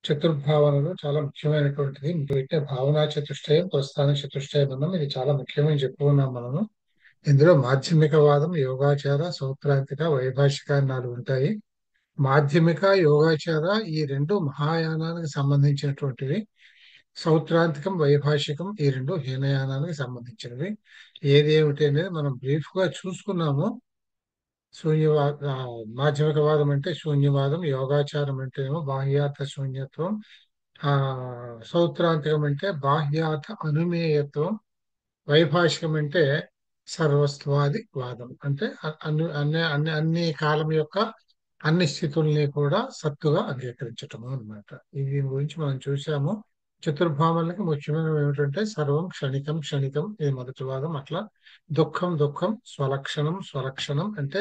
చతుర్భావనలో చాలా ముఖ్యమైనటువంటిది. పెట్టే భావనా చతుష్టయం, ప్రస్థాన చతుష్టయం అన్నాం. ఇది చాలా ముఖ్యమని చెప్పుకున్నాం మనము. ఇందులో మాధ్యమికవాదం, యోగాచార, సౌత్రాంతిక, వైభాషిక అని 4 ఉంటాయి. మాధ్యమిక, యోగాచార ఈ రెండు మహాయానానికి సంబంధించినటువంటివి. సౌత్రాంతికం, వైభాషికం ఈ రెండు హీనయానానికి సంబంధించినవి. ఏది ఏమిటి అనేది మనం బ్రీఫ్ గా చూసుకున్నాము. మాధ్యమికవాదం అంటే శూన్యవాదం, యోగాచారం అంటే ఏమో బాహ్యార్థ శూన్యత్వం, ఆ సౌత్రాంతికం అంటే బాహ్యార్థ అనుమేయత్వం, వైభాషికం అంటే సర్వస్వాది వాదం అంటే అన్ని కాలం యొక్క అన్ని స్థితుల్ని కూడా సత్తుగా అంగీకరించటము అన్నమాట. దీని గురించి మనం చూసాము. చతుర్భావనలకి ముఖ్యమైనవి ఏమిటంటే సర్వం క్షణికం క్షణికం, ఇది మొదటి వాదం. అట్లా దుఃఖం దుఃఖం, స్వలక్షణం స్వలక్షణం అంటే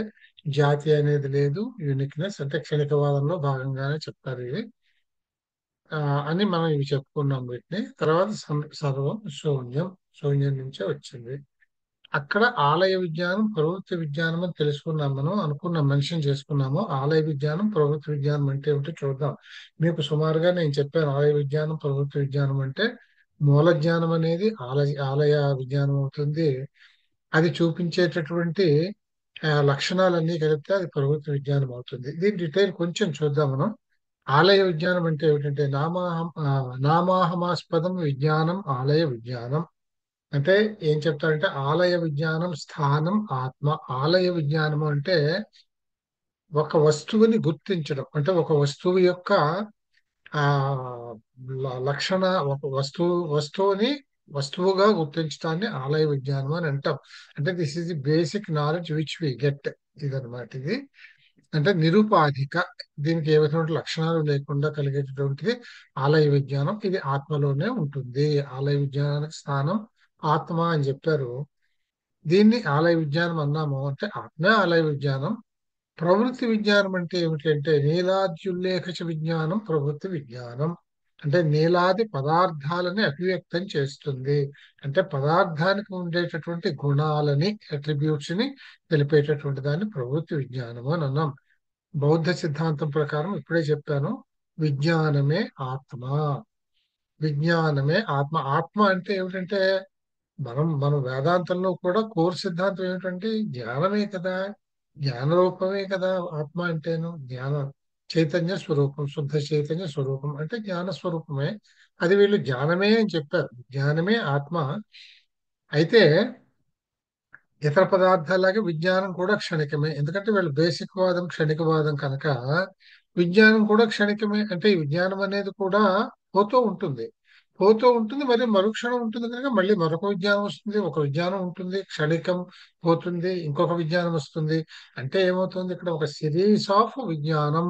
జాతి అనేది లేదు, యూనిక్నెస్ అంటే క్షణికవాదంలో భాగంగానే చెప్తారు ఇవి. ఆ, అని మనం ఇవి చెప్పుకున్నాం. వీటిని తర్వాత సర్వం శూన్యం, శూన్యం నుంచే వచ్చింది. అక్కడ ఆలయ విజ్ఞానం, ప్రవృత్తి విజ్ఞానం అని తెలుసుకున్నాం. మనం అనుకున్నాం, మెన్షన్ చేసుకున్నాము. ఆలయ విజ్ఞానం, ప్రవృత్తి విజ్ఞానం అంటే ఏమిటో చూద్దాం. మీకు సుమారుగా నేను చెప్పాను. ఆలయ విజ్ఞానం, ప్రవృత్తి విజ్ఞానం అంటే మూల జ్ఞానం అనేది ఆలయ విజ్ఞానం అవుతుంది. అది చూపించేటటువంటి లక్షణాలన్నీ కలిపితే అది ప్రవృత్తి విజ్ఞానం అవుతుంది. దీని డీటెయిల్ కొంచెం చూద్దాం మనం. ఆలయ విజ్ఞానం అంటే ఏమిటంటే నామాహమాస్పదం విజ్ఞానం ఆలయ విజ్ఞానం. అంటే ఏం చెప్తారంటే ఆలయ విజ్ఞానం స్థానం ఆత్మ. ఆలయ విజ్ఞానము అంటే ఒక వస్తువుని గుర్తించడం, అంటే ఒక వస్తువు యొక్క ఆ లక్షణ, ఒక వస్తువుని వస్తువుగా గుర్తించడాన్ని ఆలయ విజ్ఞానం అని అంటాం. అంటే this is the basic knowledge which we get. ఇదన్నమాట ఇది. అంటే నిరుపాధిక, దీనికి ఏ విధమైన లక్షణాలు లేకుండా కలిగేటటువంటిది ఆలయ విజ్ఞానం. ఇది ఆత్మలోనే ఉంటుంది. ఆలయ విజ్ఞానానికి స్థానం ఆత్మ అని చెప్పారు. దీన్ని ఆలయ విజ్ఞానం అన్నాము. అంటే ఆత్మే ఆలయ విజ్ఞానం. ప్రవృత్తి విజ్ఞానం అంటే ఏమిటి అంటే నీలాద్యుల్లేఖచ విజ్ఞానం ప్రవృత్తి విజ్ఞానం. అంటే నీలాది పదార్థాలని అభివ్యక్తం చేస్తుంది. అంటే పదార్థానికి ఉండేటటువంటి గుణాలని, అట్రిబ్యూట్స్ ని తెలిపేటటువంటి దాన్ని ప్రవృత్తి విజ్ఞానము అని అన్నాం. బౌద్ధ సిద్ధాంతం ప్రకారం ఇప్పుడే చెప్పాను, విజ్ఞానమే ఆత్మ. విజ్ఞానమే ఆత్మ. ఆత్మ అంటే ఏమిటంటే మనం వేదాంతంలో కూడా కోర్ సిద్ధాంతం ఏమిటంటే జ్ఞానమే కదా, జ్ఞాన రూపమే కదా. ఆత్మ అంటేను జ్ఞాన చైతన్య స్వరూపం, శుద్ధ చైతన్య స్వరూపం అంటే జ్ఞాన స్వరూపమే. అది వీళ్ళు జ్ఞానమే అని చెప్పారు. జ్ఞానమే ఆత్మ. అయితే ఇతర పదార్థాలాగే విజ్ఞానం కూడా క్షణికమే. ఎందుకంటే వీళ్ళు బేసిక్ వాదం క్షణికవాదం కనుక విజ్ఞానం కూడా క్షణికమే. అంటే ఈ విజ్ఞానం అనేది కూడా పోతూ ఉంటుంది, పోతూ ఉంటుంది, మరి మరుక్షణం ఉంటుంది కనుక మళ్ళీ మరొక విజ్ఞానం వస్తుంది. ఒక విజ్ఞానం ఉంటుంది, క్షణికం, పోతుంది, ఇంకొక విజ్ఞానం వస్తుంది. అంటే ఏమవుతుంది ఇక్కడ, ఒక సిరీస్ ఆఫ్ విజ్ఞానం.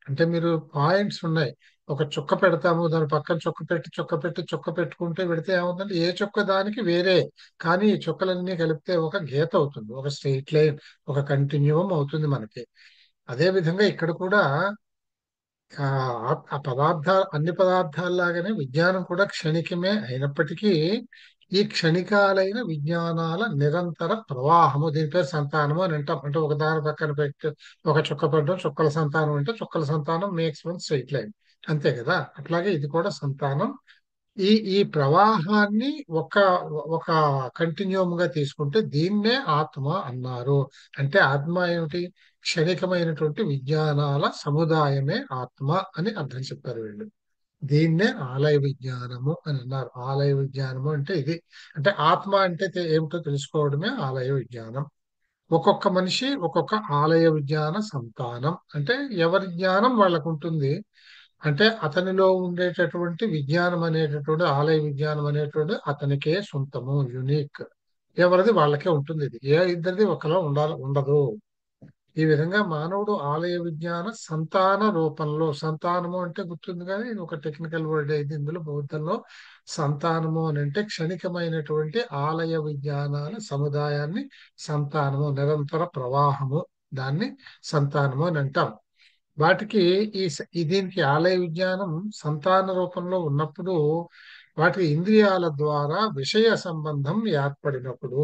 అంటే మీరు పాయింట్స్ ఉన్నాయి, ఒక చుక్క పెడతాము, దాని పక్కన చుక్క పెట్టి చుక్క పెట్టి చుక్క పెట్టుకుంటే పెడితే ఏమవుతుందంటే ఏ చుక్క దానికి వేరే, కానీ ఈ చుక్కలన్నీ కలిపితే ఒక గీత అవుతుంది, ఒక స్ట్రెయిట్ లైన్, ఒక కంటిన్యూవం అవుతుంది మనకి. అదే విధంగా ఇక్కడ కూడా ఆ ఆ అన్ని పదార్థాల్లాగానే విజ్ఞానం కూడా క్షణికమే అయినప్పటికీ ఈ క్షణికాలైన విజ్ఞానాల నిరంతర ప్రవాహము, దీని పేరు సంతానము అని అంటాం. అంటే ఒక దాని పక్కన పెట్టి ఒక చుక్క పెట్టడం చుక్కల సంతానం, అంటే చుక్కల సంతానం మేక్స్ వన్ స్ట్రెయిట్ లైన్, అంతే కదా. అట్లాగే ఇది కూడా సంతానం. ఈ ఈ ప్రవాహాన్ని ఒక ఒక కంటిన్యూమ్ గా తీసుకుంటే దీన్నే ఆత్మ అన్నారు. అంటే ఆత్మ ఏమిటి, క్షణికమైనటువంటి విజ్ఞానాల సముదాయమే ఆత్మ అని అర్థం చెప్పారు వీళ్ళు. దీన్నే ఆలయ విజ్ఞానము అని అన్నారు. ఆలయ విజ్ఞానము అంటే ఇది. అంటే ఆత్మ అంటే ఏమిటో తెలుసుకోవడమే ఆలయ విజ్ఞానం. ఒక్కొక్క మనిషి ఒక్కొక్క ఆలయ విజ్ఞాన సంతానం. అంటే ఎవరి జ్ఞానం వాళ్ళకు ఉంటుంది. అంటే అతనిలో ఉండేటటువంటి విజ్ఞానం అనేటటువంటి ఆలయ విజ్ఞానం అనేటువంటి అతనికే సొంతము, యునిక్. ఎవరిది వాళ్ళకే ఉంటుంది. ఇది ఏ ఇద్దరిది ఒకలా ఉండదు. ఈ విధంగా మానవుడు ఆలయ విజ్ఞాన సంతాన రూపంలో, సంతానము అంటే గుర్తుంది కానీ ఇది ఒక టెక్నికల్ వర్డ్ అయితే, ఇందులో బౌద్ధంలో సంతానము అని అంటే క్షణికమైనటువంటి ఆలయ విజ్ఞానాల సముదాయాన్ని సంతానము, నిరంతర ప్రవాహము, దాన్ని సంతానము అని అంటాం. వాటికి దీనికి ఆలయ విజ్ఞానం సంతాన రూపంలో ఉన్నప్పుడు వాటి ఇంద్రియాల ద్వారా విషయ సంబంధం ఏర్పడినప్పుడు,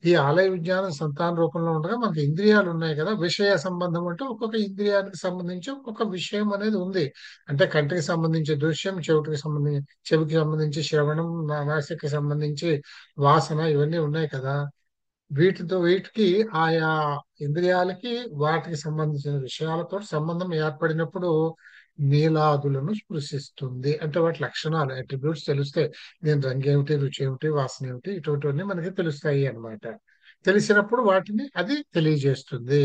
ఈ ఆలయ విజ్ఞానం సంతాన రూపంలో ఉండగా మనకి ఇంద్రియాలు ఉన్నాయి కదా, విషయ సంబంధం అంటే ఒక్కొక్క ఇంద్రియానికి సంబంధించి ఒక్కొక్క విషయం అనేది ఉంది. అంటే కంటికి సంబంధించి దృశ్యం, చెవికి సంబంధించి శ్రవణం, నాసికకి సంబంధించి వాసన, ఇవన్నీ ఉన్నాయి కదా. వీటికి ఆయా ఇంద్రియాలకి వాటికి సంబంధించిన విషయాలతో సంబంధం ఏర్పడినప్పుడు నీలాదులను స్పృశిస్తుంది. అంటే వాటి లక్షణాలు, అట్రిబ్యూట్స్ తెలుస్తాయి. దీని రంగు ఏమిటి, రుచి ఏమిటి, వాసన ఏమిటి, ఇటువంటివన్నీ మనకి తెలుస్తాయి అన్నమాట. తెలిసినప్పుడు వాటిని అది తెలియజేస్తుంది.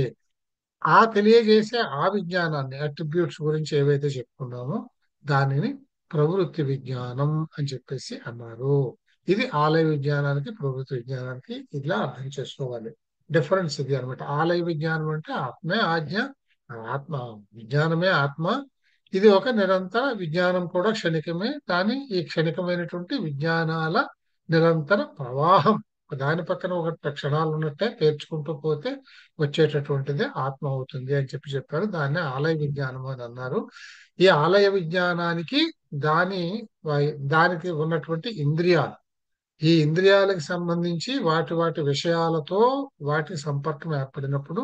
ఆ తెలియజేసే ఆ విజ్ఞానాన్ని, అట్రిబ్యూట్స్ గురించి ఏవైతే చెప్పుకున్నామో దానిని ప్రవృత్తి విజ్ఞానం అని చెప్పేసి అన్నారు. ఇది ఆలయ విజ్ఞానానికి, ప్రవృత్తి విజ్ఞానానికి ఇలా అర్థం చేసుకోవాలి. డిఫరెన్స్ ఇది అన్నమాట. ఆలయ విజ్ఞానం అంటే ఆత్మే ఆజ్ఞ, ఆత్మ విజ్ఞానమే ఆత్మ. ఇది ఒక నిరంతర విజ్ఞానం, కూడా క్షణికమే. కానీ ఈ క్షణికమైనటువంటి విజ్ఞానాల నిరంతర ప్రవాహం, దాని పక్కన ఒక క్షణాలు ఉన్నట్టే పేర్చుకుంటూ పోతే వచ్చేటటువంటిదే ఆత్మ అవుతుంది అని చెప్పారు. దాన్నే ఆలయ విజ్ఞానం అని అన్నారు. ఈ ఆలయ విజ్ఞానానికి దాని దానికి ఉన్నటువంటి ఇంద్రియాలు, ఈ ఇంద్రియాలకు సంబంధించి వాటి వాటి విషయాలతో వాటి సంపర్కం ఏర్పడినప్పుడు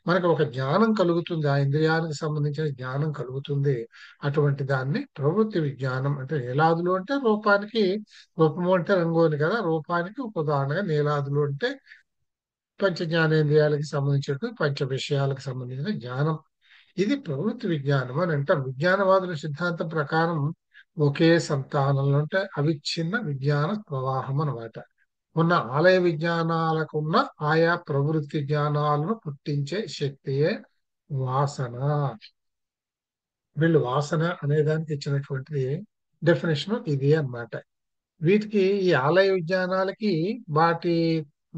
మనకు ఒక జ్ఞానం కలుగుతుంది. ఆ ఇంద్రియాలకు సంబంధించిన జ్ఞానం కలుగుతుంది. అటువంటి దాన్ని ప్రవృత్తి విజ్ఞానం అంటే, నీలాదులు అంటే రూపానికి, రూపము అంటే రంగు అని కదా, రూపానికి ఒక ఉదాహరణగా నీలాదులు అంటే పంచ జ్ఞానేంద్రియాలకు సంబంధించినటువంటి పంచ విషయాలకు సంబంధించిన జ్ఞానం. ఇది ప్రవృత్తి విజ్ఞానం అని అంటారు. విజ్ఞానవాదుల సిద్ధాంతం ప్రకారం ఒకే సంతానంలో అంటే అవిచ్ఛిన్న విజ్ఞాన ప్రవాహం అన్నమాట. ఉన్న ఆలయ విజ్ఞానాలకు ఉన్న ఆయా ప్రవృత్తి జ్ఞానాలను పుట్టించే శక్తియే వాసన. వీళ్ళు వాసన అనే దానికి ఇచ్చినటువంటి డెఫినేషన్ ఇది అన్నమాట. వీటికి, ఈ ఆలయ విజ్ఞానాలకి వాటి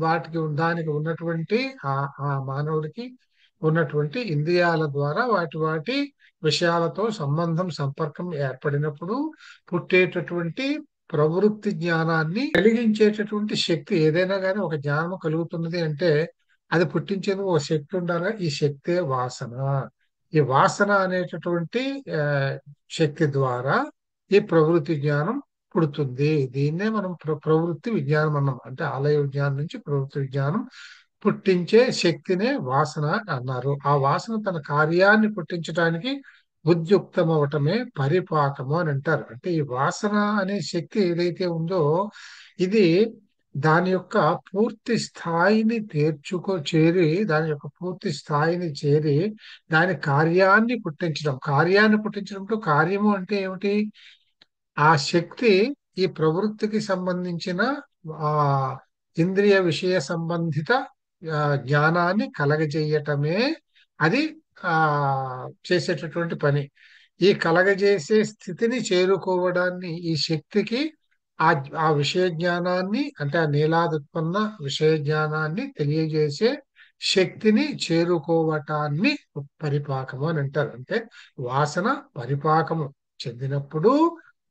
వాటికి దానికి ఉన్నటువంటి ఆ ఆ మానవుడికి ఉన్నటువంటి ఇంద్రియాల ద్వారా వాటి వాటి విషయాలతో సంబంధం, సంపర్కం ఏర్పడినప్పుడు పుట్టేటటువంటి ప్రవృత్తి జ్ఞానాన్ని కలిగించేటటువంటి శక్తి, ఏదైనా కానీ ఒక జ్ఞానం కలుగుతున్నది అంటే అది పుట్టించేందుకు ఒక శక్తి ఉండాలి. ఈ శక్తే వాసన. ఈ వాసన అనేటటువంటి ఆ, శక్తి ద్వారా ఈ ప్రవృత్తి జ్ఞానం పుడుతుంది. దీన్నే మనం ప్రవృత్తి విజ్ఞానం అన్నాం. అంటే ఆలయ విజ్ఞానం నుంచి ప్రవృత్తి విజ్ఞానం పుట్టించే శక్తినే వాసన అన్నారు. ఆ వాసన తన కార్యాన్ని పుట్టించడానికి ఉద్యుక్తమవటమే పరిపాకము అని అంటారు. అంటే ఈ వాసన అనే శక్తి ఏదైతే ఉందో ఇది దాని యొక్క పూర్తి స్థాయిని దాని యొక్క పూర్తి స్థాయిని చేరి దాని కార్యాన్ని పుట్టించడం కార్యము అంటే ఏమిటి? ఆ శక్తి ఈ ప్రవృత్తికి సంబంధించిన ఆ ఇంద్రియ విషయ సంబంధిత జ్ఞానాన్ని కలగజేయటమే అది ఆ చేసేటటువంటి పని. ఈ కలగజేసే స్థితిని చేరుకోవడాన్ని, ఈ శక్తికి ఆ ఆ విషయ జ్ఞానాన్ని అంటే ఆ నీలాదుత్పన్న విషయ జ్ఞానాన్ని తెలియజేసే శక్తిని చేరుకోవటాన్ని పరిపాకము అని అంటారు. అంటే వాసన పరిపాకము చెందినప్పుడు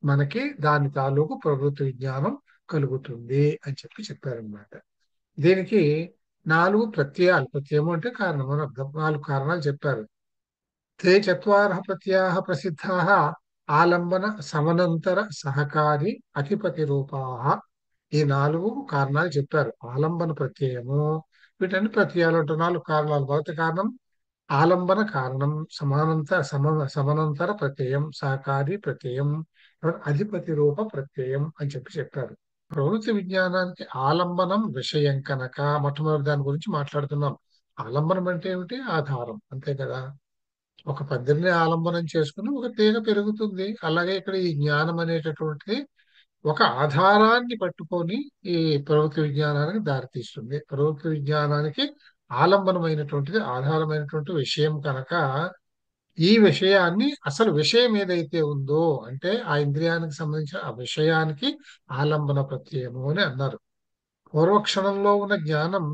మనకి దాని తాలూకు ప్రవృత్తి విజ్ఞానం కలుగుతుంది అని చెప్పారనమాట. దీనికి 4 ప్రత్యయాలు, ప్రత్యయము అంటే కారణం అని అర్థం. 4 కారణాలు చెప్పారు. తే చత్వారః ప్రత్యయాः ప్రసిద్ధాः ఆలంబన సమనంతర సహకారి అధిపతి రూపాः. ఈ 4 కారణాలు చెప్పారు. ఆలంబన ప్రత్యయము, వీటన్ని ప్రత్యయాలు అంటే 4 కారణాలు. మొదటి కారణం ఆలంబన కారణం, సమనంతర ప్రత్యయం, సహకారి ప్రత్యయం, అధిపతి రూప ప్రత్యయం అని చెప్పారు. ప్రవృత్తి విజ్ఞానానికి ఆలంబనం విషయం కనుక మొట్టమొదటి దాని గురించి మాట్లాడుతున్నాం. ఆలంబనం అంటే ఏమిటి? ఆధారం, అంతే కదా. ఒక పందిరిని ఆలంబనం చేసుకుని ఒక తీగ పెరుగుతుంది. అలాగే ఇక్కడ ఈ జ్ఞానం అనేటటువంటిది ఒక ఆధారాన్ని పట్టుకొని ఈ ప్రవృత్తి విజ్ఞానానికి దారితీస్తుంది. ప్రవృత్తి విజ్ఞానానికి ఆలంబనమైనటువంటిది, ఆధారమైనటువంటి విషయం కనుక ఈ విషయాన్ని, అసలు విషయం ఏదైతే ఉందో అంటే ఆ ఇంద్రియానికి సంబంధించిన ఆ విషయానికి ఆలంబన ప్రత్యయము అని అన్నారు. పూర్వక్షణంలో ఉన్న జ్ఞానం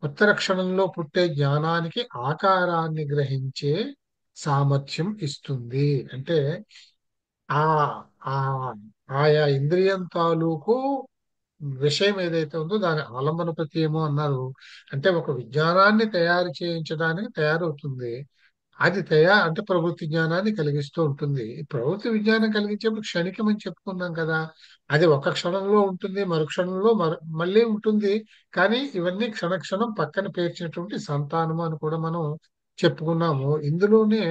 ఉత్తర క్షణంలో పుట్టే జ్ఞానానికి ఆకారాన్ని గ్రహించే సామర్థ్యం ఇస్తుంది. అంటే ఆ ఆ ఆయా ఇంద్రియం తాలూకు విషయం ఏదైతే ఉందో దాని ఆలంబన ప్రత్యయము అన్నారు. అంటే ఒక విజ్ఞానాన్ని తయారు చేయించడానికి తయారవుతుంది. అది అంటే ప్రవృత్తి జ్ఞానాన్ని కలిగిస్తూ ఉంటుంది. ఈ ప్రవృత్తి విజ్ఞానం కలిగించేప్పుడు క్షణికం అని చెప్పుకున్నాం కదా. అది ఒక క్షణంలో ఉంటుంది, మరు క్షణంలో మళ్ళీ ఉంటుంది. కానీ ఇవన్నీ క్షణక్షణం పక్కన పేర్చినటువంటి సంతానము అని కూడా మనం చెప్పుకున్నాము. ఇందులోనే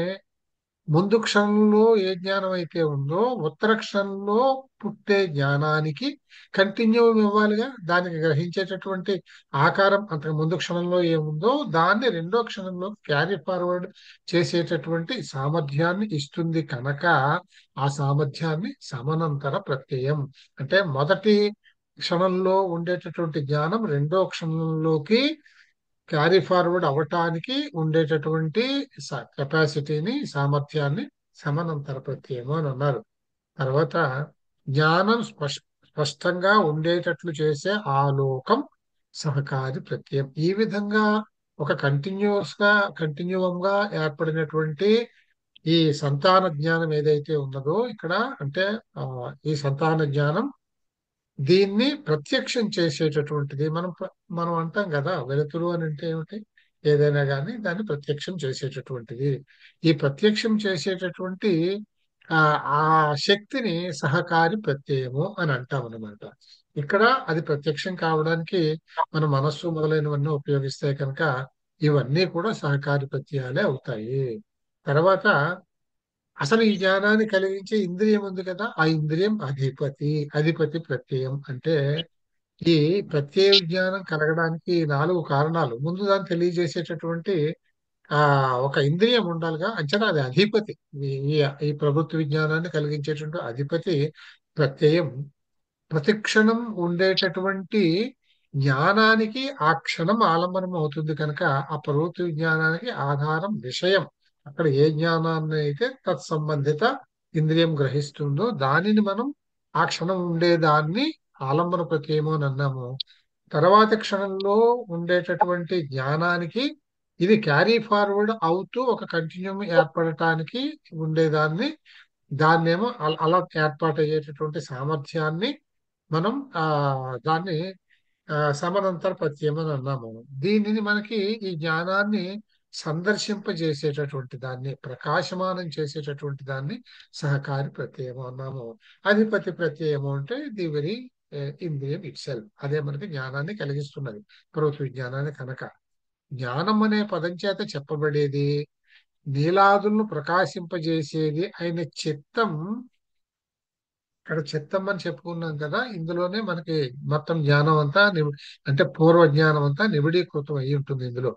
ముందు క్షణంలో ఏ జ్ఞానం అయితే ఉందో ఉత్తర క్షణంలో పుట్టే జ్ఞానానికి కంటిన్యూ ఇవ్వాలిగా. దానికి గ్రహించేటటువంటి ఆకారం అంతకు ముందు క్షణంలో ఏముందో దాన్ని రెండో క్షణంలో క్యారీ ఫార్వర్డ్ చేసేటటువంటి సామర్థ్యాన్ని ఇస్తుంది కనుక ఆ సామర్థ్యాన్ని సమానంతర ప్రత్యయం అంటే మొదటి క్షణంలో ఉండేటటువంటి జ్ఞానం రెండో క్షణంలోకి క్యారీ ఫార్వర్డ్ అవ్వటానికి ఉండేటటువంటి కెపాసిటీని సామర్థ్యాన్ని సమానంతర ప్రత్యయము అని అన్నారు. తర్వాత జ్ఞానం స్పష్టంగా ఉండేటట్లు చేసే ఆలోకం సహకారి ప్రత్యయం. ఈ విధంగా ఒక కంటిన్యూవం గా ఏర్పడినటువంటి ఈ సంతాన జ్ఞానం ఏదైతే ఉన్నదో ఇక్కడ అంటే ఆ, ఈ సంతాన జ్ఞానం దీన్ని ప్రత్యక్షం చేసేటటువంటిది. మనం అంటాం కదా, వెలుతురు అని అంటే ఏమిటి? ఏదైనా కానీ దాన్ని ప్రత్యక్షం చేసేటటువంటిది. ఈ ప్రత్యక్షం చేసేటటువంటి ఆ ఆ శక్తిని సహకారి ప్రత్యయము అని అంటాం అన్నమాట. ఇక్కడ అది ప్రత్యక్షం కావడానికి మన మనస్సు మొదలైనవన్నీ ఉపయోగిస్తే కనుక ఇవన్నీ కూడా సహకారి ప్రత్యయాలే అవుతాయి. తర్వాత అసలు ఈ జ్ఞానాన్ని కలిగించే ఇంద్రియం ఉంది కదా, ఆ ఇంద్రియం అధిపతి ప్రత్యయం అంటే ఈ ప్రత్యయ జ్ఞానం కలగడానికి నాలుగు కారణాలు. ముందు దాన్ని తెలియజేసేటటువంటి ఆ ఒక ఇంద్రియం ఉండాలిగా, అంచనా అది అధిపతి. ఈ ఈ ఈ ప్రభుత్వ విజ్ఞానాన్ని కలిగించేటువంటి అధిపతి ప్రత్యయం ప్రతిక్షణం ఉండేటటువంటి జ్ఞానానికి ఆ క్షణం ఆలంబనం అవుతుంది కనుక ఆ ప్రవృత్తి విజ్ఞానానికి ఆధారం విషయం. అక్కడ ఏ జ్ఞానాన్ని అయితే తత్సంబంధిత ఇంద్రియం గ్రహిస్తుందో దానిని మనం ఆ క్షణం ఉండేదాన్ని ఆలంబన ప్రత్యయము అని అన్నాము. తర్వాతి క్షణంలో ఉండేటటువంటి జ్ఞానానికి ఇది క్యారీ ఫార్వర్డ్ అవుతూ ఒక కంటిన్యూమ్ ఏర్పడటానికి ఉండేదాన్ని దాన్నేమో అలా ఏర్పాటు అయ్యేటటువంటి సామర్థ్యాన్ని మనం దాన్ని సమానంతర ప్రత్యయం అని అన్నాము. దీనిని మనకి ఈ జ్ఞానాన్ని సందర్శింపజేసేటటువంటి దాన్ని ప్రకాశమానం చేసేటటువంటి దాన్ని సహకారి ప్రత్యయము అన్నాము. అధిపతి ప్రత్యయము అంటే ది వెరీ ఇంద్రియం ఇట్ సెల్ఫ్, అదే మనకి జ్ఞానాన్ని కలిగిస్తున్నది ప్రభుత్వ విజ్ఞానాన్ని కనుక. జ్ఞానం అనే పదం చేత చెప్పబడేది నీలాదులను ప్రకాశింపజేసేది అయిన చిత్తం. ఇక్కడ చిత్తం అని చెప్పుకున్నాం కదా, ఇందులోనే మనకి మొత్తం జ్ఞానం అంతా అంటే పూర్వ జ్ఞానం అంతా నిబిడీకృతం అయి ఉంటుంది ఇందులో.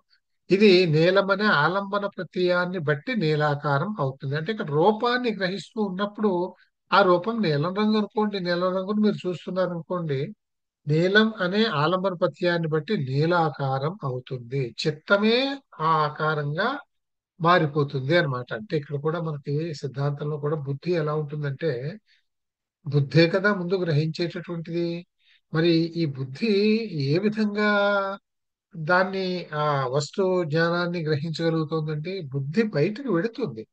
ఇది నీలం అనే ఆలంబన ప్రత్యయాన్ని బట్టి నీలాకారం అవుతుంది. అంటే ఇక్కడ రూపాన్ని గ్రహిస్తూ ఉన్నప్పుడు ఆ రూపం నీలం రంగు అనుకోండి, నీలం రంగును మీరు చూస్తున్నారు అనుకోండి, నీలం అనే ఆలంబన ప్రత్యయాన్ని బట్టి నీలాకారం అవుతుంది. చిత్తమే ఆ ఆకారంగా మారిపోతుంది అన్నమాట. అంటే ఇక్కడ కూడా మనకి సిద్ధాంతంలో కూడా బుద్ధి ఎలా ఉంటుందంటే బుద్ధే కదా ముందు గ్రహించేటటువంటిది. మరి ఈ బుద్ధి ఏ విధంగా దాన్ని ఆ వస్తు జ్ఞానాన్ని గ్రహించగలుగుతుందంటే బుద్ధి బయటకు వెడుతుంది.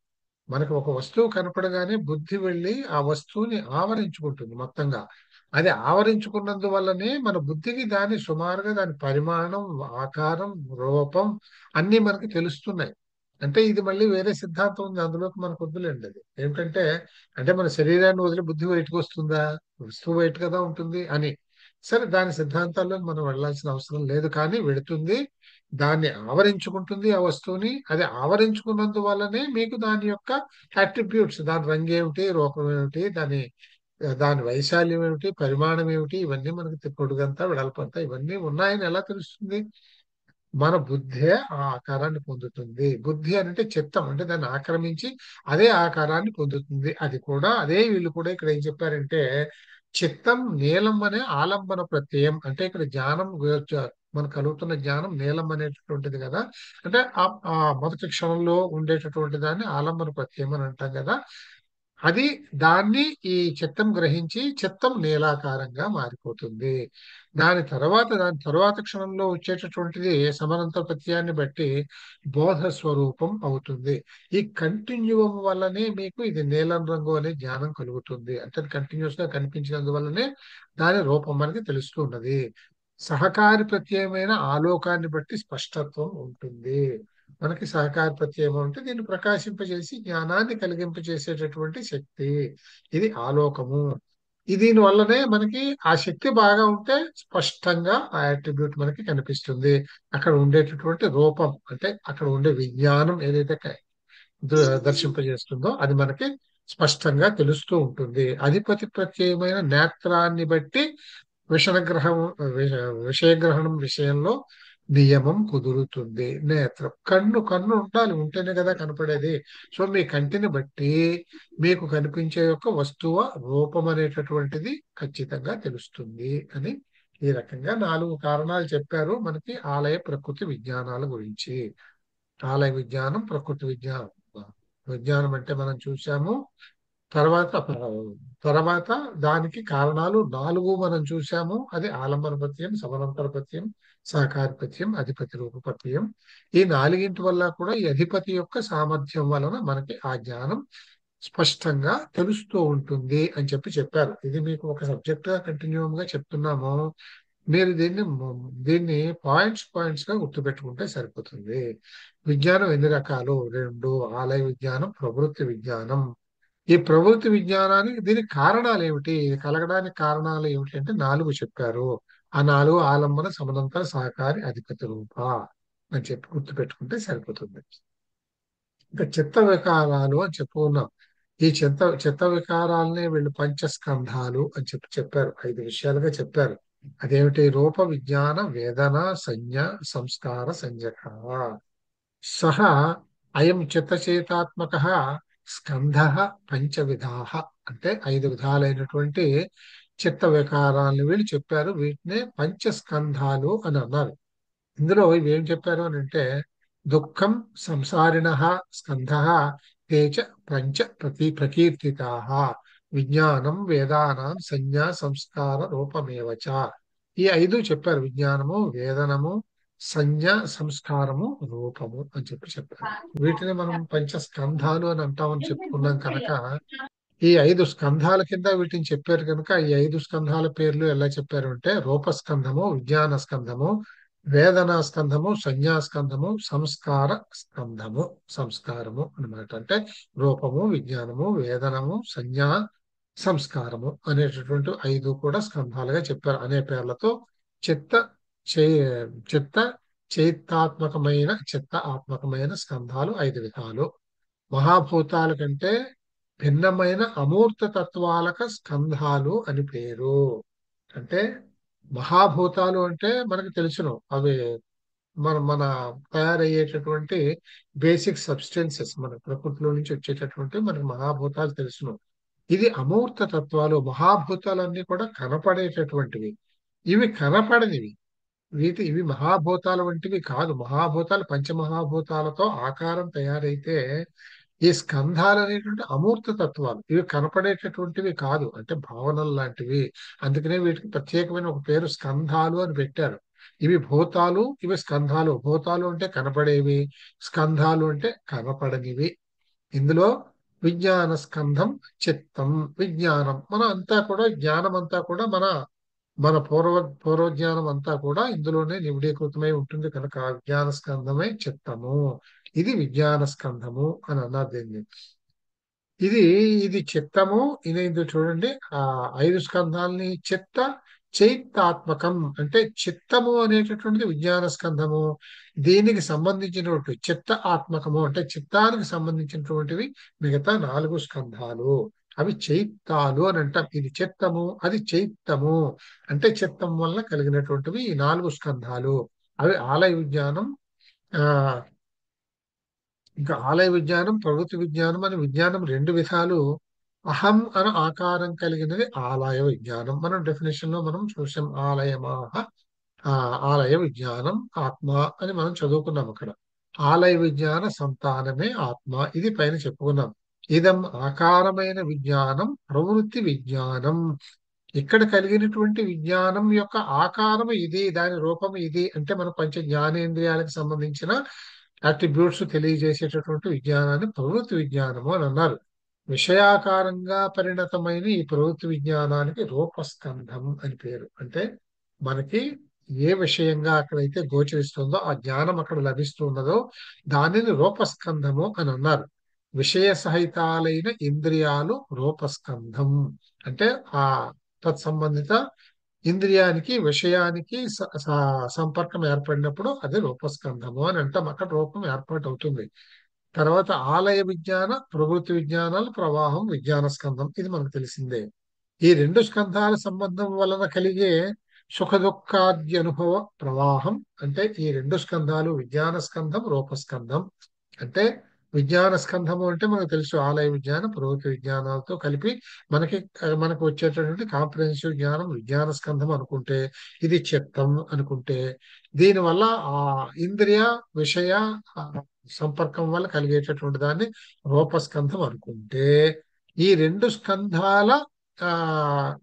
మనకు ఒక వస్తువు కనపడగానే బుద్ధి వెళ్ళి ఆ వస్తువుని ఆవరించుకుంటుంది మొత్తంగా. అది ఆవరించుకున్నందువల్లనే మన బుద్ధికి దాని సుమారుగా దాని పరిమాణం, ఆకారం, రూపం అన్ని మనకి తెలుస్తున్నాయి. అంటే ఇది మళ్ళీ వేరే సిద్ధాంతం ఉంది, అందులోకి మనకు వద్దులేండి. అది ఏమిటంటే అంటే మన శరీరాన్ని వదిలి బుద్ధి బయటకు వస్తుందా, వస్తువు బయట కదా ఉంటుంది అని. సరే, దాని సిద్ధాంతాల్లో మనం వెళ్ళాల్సిన అవసరం లేదు, కానీ వెళుతుంది. దాన్ని ఆవరించుకుంటుంది ఆ వస్తువుని. అది ఆవరించుకున్నందువల్లనే మీకు దాని యొక్క అట్రిబ్యూట్స్, దాని రంగు ఏమిటి, రూపం ఏమిటి, దాని వైశాల్యం ఏమిటి, పరిమాణం ఏమిటి, ఇవన్నీ మనకి పొడుగంతా వెడల్పంతా ఇవన్నీ ఉన్నాయని ఎలా తెలుస్తుంది? మన బుద్ధే ఆ ఆకారాన్ని పొందుతుంది. బుద్ధి అంటే చిత్తం, అంటే దాన్ని ఆక్రమించి అదే ఆకారాన్ని పొందుతుంది. అది కూడా అదే వీళ్ళు కూడా ఇక్కడ ఏం చెప్పారంటే చిత్తం నీలం అనే ఆలంబన ప్రత్యయం. అంటే ఇక్కడ జ్ఞానం మనకు కలుగుతున్న జ్ఞానం నీలం అనేటటువంటిది కదా. అంటే ఆ మొదటి క్షణంలో ఉండేటటువంటి దాన్ని ఆలంబన ప్రత్యయం అని అంటాం కదా. అది దాన్ని ఈ చిత్తం గ్రహించి చిత్తం నీలాకారంగా మారిపోతుంది. దాని తర్వాత క్షణంలో వచ్చేటటువంటిది సమానంతర ప్రత్యయాన్ని బట్టి బోధ స్వరూపం అవుతుంది. ఈ కంటిన్యూవం వల్లనే మీకు ఇది నీలం రంగు అనే జ్ఞానం కలుగుతుంది. అంటే కంటిన్యూస్ గా కనిపించినందువల్లనే దాని రూపం మనకి తెలుస్తూ ఉన్నది. సహకారి ప్రత్యయమైన ఆలోకాన్ని బట్టి స్పష్టత్వం ఉంటుంది. మనకి సహకార ప్రత్యయం అంటే దీన్ని ప్రకాశింపజేసి జ్ఞానాన్ని కలిగింపజేసేటటువంటి శక్తి. ఇది ఆలోకము. దీని వల్లనే మనకి ఆ శక్తి బాగా ఉంటే స్పష్టంగా ఆ అట్రిబ్యూట్ మనకి కనిపిస్తుంది. అక్కడ ఉండేటటువంటి రూపం అంటే అక్కడ ఉండే విజ్ఞానం ఏదైతే దర్శింపజేస్తుందో అది మనకి స్పష్టంగా తెలుస్తూ ఉంటుంది. అధిపతి ప్రత్యయమైన నేత్రాన్ని బట్టి విషయగ్రహం విషయగ్రహణం విషయంలో నియమం కుదురుతుంది. నేత్రం కన్ను కన్ను ఉండాలి, ఉంటేనే కదా కనపడేది. సో మీ కంటిని బట్టి మీకు కనిపించే యొక్క వస్తువు రూపం అనేటటువంటిది ఖచ్చితంగా తెలుస్తుంది అని ఈ రకంగా 4 కారణాలు చెప్పారు మనకి ఆలయ ప్రకృతి విజ్ఞానాల గురించి. ఆలయ విజ్ఞానం, ప్రకృతి విజ్ఞానం. విజ్ఞానం అంటే మనం చూసాము. తర్వాత తర్వాత దానికి కారణాలు 4 మనం చూసాము. అది ఆలంబన ప్రత్యయం, సమనంతర ప్రత్యయం, సహకార ప్రత్యయం, అధిపతి రూప ప్రత్యయం. ఈ నాలుగింటి వల్ల కూడా ఈ అధిపతి యొక్క సామర్థ్యం వలన మనకి ఆ జ్ఞానం స్పష్టంగా తెలుస్తూ ఉంటుంది అని చెప్పారు. ఇది మీకు ఒక సబ్జెక్ట్ గా కంటిన్యూమ్ గా చెప్తున్నాము. మీరు దీన్ని పాయింట్స్ గా గుర్తుపెట్టుకుంటే సరిపోతుంది. విజ్ఞానం ఎన్ని రకాలు? 2: ఆలయ విజ్ఞానం, ప్రవృత్తి విజ్ఞానం. ఈ ప్రవృత్తి విజ్ఞానానికి దీనికి కారణాలు ఏమిటి, ఇది కలగడానికి కారణాలు ఏమిటి అంటే 4 చెప్పారు. ఆ 4 ఆలంబన, సమనంతర, సహకారి, అధిపతి రూప అని చెప్పి గుర్తుపెట్టుకుంటే సరిపోతుంది. ఇంకా చిత్త వికారాలు అని చెప్పుకున్నాం. ఈ చిత్త వికారాలనే వీళ్ళు పంచస్కంధాలు అని చెప్పారు. 5 విషయాలుగా చెప్పారు. అదేమిటి? రూప, విజ్ఞాన, వేదన, సంజ్ఞ, సంస్కార, సంజక. సహ అయం చిత్తచేతాత్మక స్కంధ పంచవిధాః. అంటే 5 విధాలైనటువంటి చిత్త వికారాలను వీళ్ళు చెప్పారు. వీటినే పంచస్కంధాలు అని అన్నారు. ఇందులో ఇవి ఏం చెప్పారు అని అంటే దుఃఖం సంసారిణ స్కంధ తేచ పంచ ప్రకీర్తితా విజ్ఞానం వేదానాం సంజ్ఞా సంస్కార రూపమేవ చ. ఈ 5 చెప్పారు. విజ్ఞానము, వేదనము, సంజ్ఞ, సంస్కారము, రూపము అని చెప్పారు. వీటిని మనం పంచస్కంధాలు అని అంటామని చెప్పుకున్నాం కనుక ఈ 5 స్కంధాల కింద వీటిని చెప్పారు కనుక ఈ 5 స్కంధాల పేర్లు ఎలా చెప్పారు అంటే రూపస్కంధము, విజ్ఞాన స్కంధము, వేదనా స్కంధము, సంజ్ఞా స్కంధము, సంస్కార స్కంధము. సంస్కారము అన్నమాట. అంటే రూపము, విజ్ఞానము, వేదనము, సంజ్ఞా, సంస్కారము అనేటటువంటి 5 కూడా స్కంధాలుగా చెప్పారు. అనే పేర్లతో చిత్త చే చిత్త చిత్త ఆత్మకమైన స్కంధాలు 5 విధాలు. మహాభూతాల కంటే భిన్నమైన అమూర్త తత్వాలకు స్కంధాలు అని పేరు. అంటే మహాభూతాలు అంటే మనకు తెలుసును, అవి మన మన తయారయ్యేటటువంటి బేసిక్ సబ్స్టెన్సెస్, మన ప్రకృతిలో నుంచి వచ్చేటటువంటి మనకు మహాభూతాలు తెలుసును. ఇది అమూర్త తత్వాలు. మహాభూతాలన్నీ కూడా కనపడేటటువంటివి. ఇవి కనపడనివి. ఇవి మహాభూతాల వంటివి కాదు. మహాభూతాలు పంచమహాభూతాలతో ఆకారం తయారైతే ఈ స్కంధాలు అనేటువంటి అమూర్త తత్వాలు. ఇవి కనపడేటటువంటివి కాదు, అంటే భావనలు లాంటివి. అందుకనే వీటికి ప్రత్యేకమైన ఒక పేరు స్కంధాలు అని పెట్టారు. ఇవి భూతాలు, ఇవి స్కంధాలు. భూతాలు అంటే కనపడేవి, స్కంధాలు అంటే కనపడనివి. ఇందులో విజ్ఞాన స్కంధం చిత్తం. విజ్ఞానం మన అంతా కూడా, జ్ఞానం అంతా కూడా మన మన పూర్వజ్ఞానం అంతా కూడా ఇందులోనే నివిడీకృతమై ఉంటుంది కనుక విజ్ఞాన స్కంధమే చిత్తము. ఇది విజ్ఞాన స్కంధము అని అన్నారు దీన్ని. ఇది ఇది చిత్తము. ఇది చూడండి, ఆ 5 స్కంధాలని చైత్తాత్మకం అంటే చిత్తము అనేటటువంటిది విజ్ఞాన స్కంధము. దీనికి సంబంధించినటువంటి చిత్త ఆత్మకము అంటే చిత్తానికి సంబంధించినటువంటివి మిగతా 4 స్కంధాలు. అవి చైత్తాలు అని అంటాం. ఇది చిత్తము, అది చైత్తము. అంటే చిత్తం వల్ల కలిగినటువంటివి ఈ 4 స్కంధాలు. అవి ఆలయ విజ్ఞానం. ఆ ఇంకా ఆలయ విజ్ఞానం, ప్రవృత్తి విజ్ఞానం అని విజ్ఞానం 2 విధాలు. అహం అను ఆకారం కలిగినది ఆలయ విజ్ఞానం. మనం డెఫినేషన్ లో మనం చూసాం. ఆలయమాహ, ఆ ఆలయ విజ్ఞానం ఆత్మ అని మనం చదువుకున్నాం అక్కడ. ఆలయ విజ్ఞాన సంతానమే ఆత్మ. ఇది పైన చెప్పుకున్నాం. ఇదం ఆకారమైన విజ్ఞానం ప్రవృత్తి విజ్ఞానం. ఇక్కడ కలిగినటువంటి విజ్ఞానం యొక్క ఆకారం ఇది, దాని రూపం ఇది. అంటే మన పంచ జ్ఞానేంద్రియాలకు సంబంధించిన అట్రిబ్యూట్స్ తెలియజేసేటటువంటి విజ్ఞానాన్ని ప్రవృత్తి విజ్ఞానము అని అన్నారు. విషయాకారంగా పరిణతమైన ఈ ప్రవృత్తి విజ్ఞానానికి రూపస్కంధం అని పేరు. అంటే మనకి ఏ విషయంగా అక్కడైతే గోచరిస్తుందో ఆ జ్ఞానం అక్కడ లభిస్తున్నదో దానిని రూపస్కంధము అని అన్నారు. విషయ సహితాలైన ఇంద్రియాలు రూపస్కంధం అంటే ఆ తత్సంబంధిత ఇంద్రియానికి విషయానికి సంపర్కం ఏర్పడినప్పుడు అది రూపస్కంధము అని అంటాం. అక్కడ రూపం ఏర్పాటు అవుతుంది. తర్వాత ఆలయ విజ్ఞాన ప్రవృత్తి విజ్ఞానాలు ప్రవాహం విజ్ఞాన స్కంధం ఇది మనకు తెలిసిందే. ఈ రెండు స్కంధాల సంబంధం వలన కలిగే సుఖ దుఃఖాద్య అనుభవ ప్రవాహం అంటే ఈ రెండు స్కంధాలు విజ్ఞాన స్కంధం రూపస్కంధం. అంటే విజ్ఞాన స్కంధము అంటే మనకు తెలుసు ఆలయ విజ్ఞానం ప్రవృత్తి విజ్ఞానాలతో కలిపి మనకి మనకు వచ్చేటటువంటి కాంప్రహెన్సివ్ జ్ఞానం విజ్ఞాన స్కంధం అనుకుంటే, ఇది చిత్తం అనుకుంటే, దీనివల్ల ఆ ఇంద్రియ విషయ ఆ, సంపర్కం వల్ల కలిగేటటువంటి దాన్ని రూపస్కంధం అనుకుంటే, ఈ రెండు స్కంధాల ఆ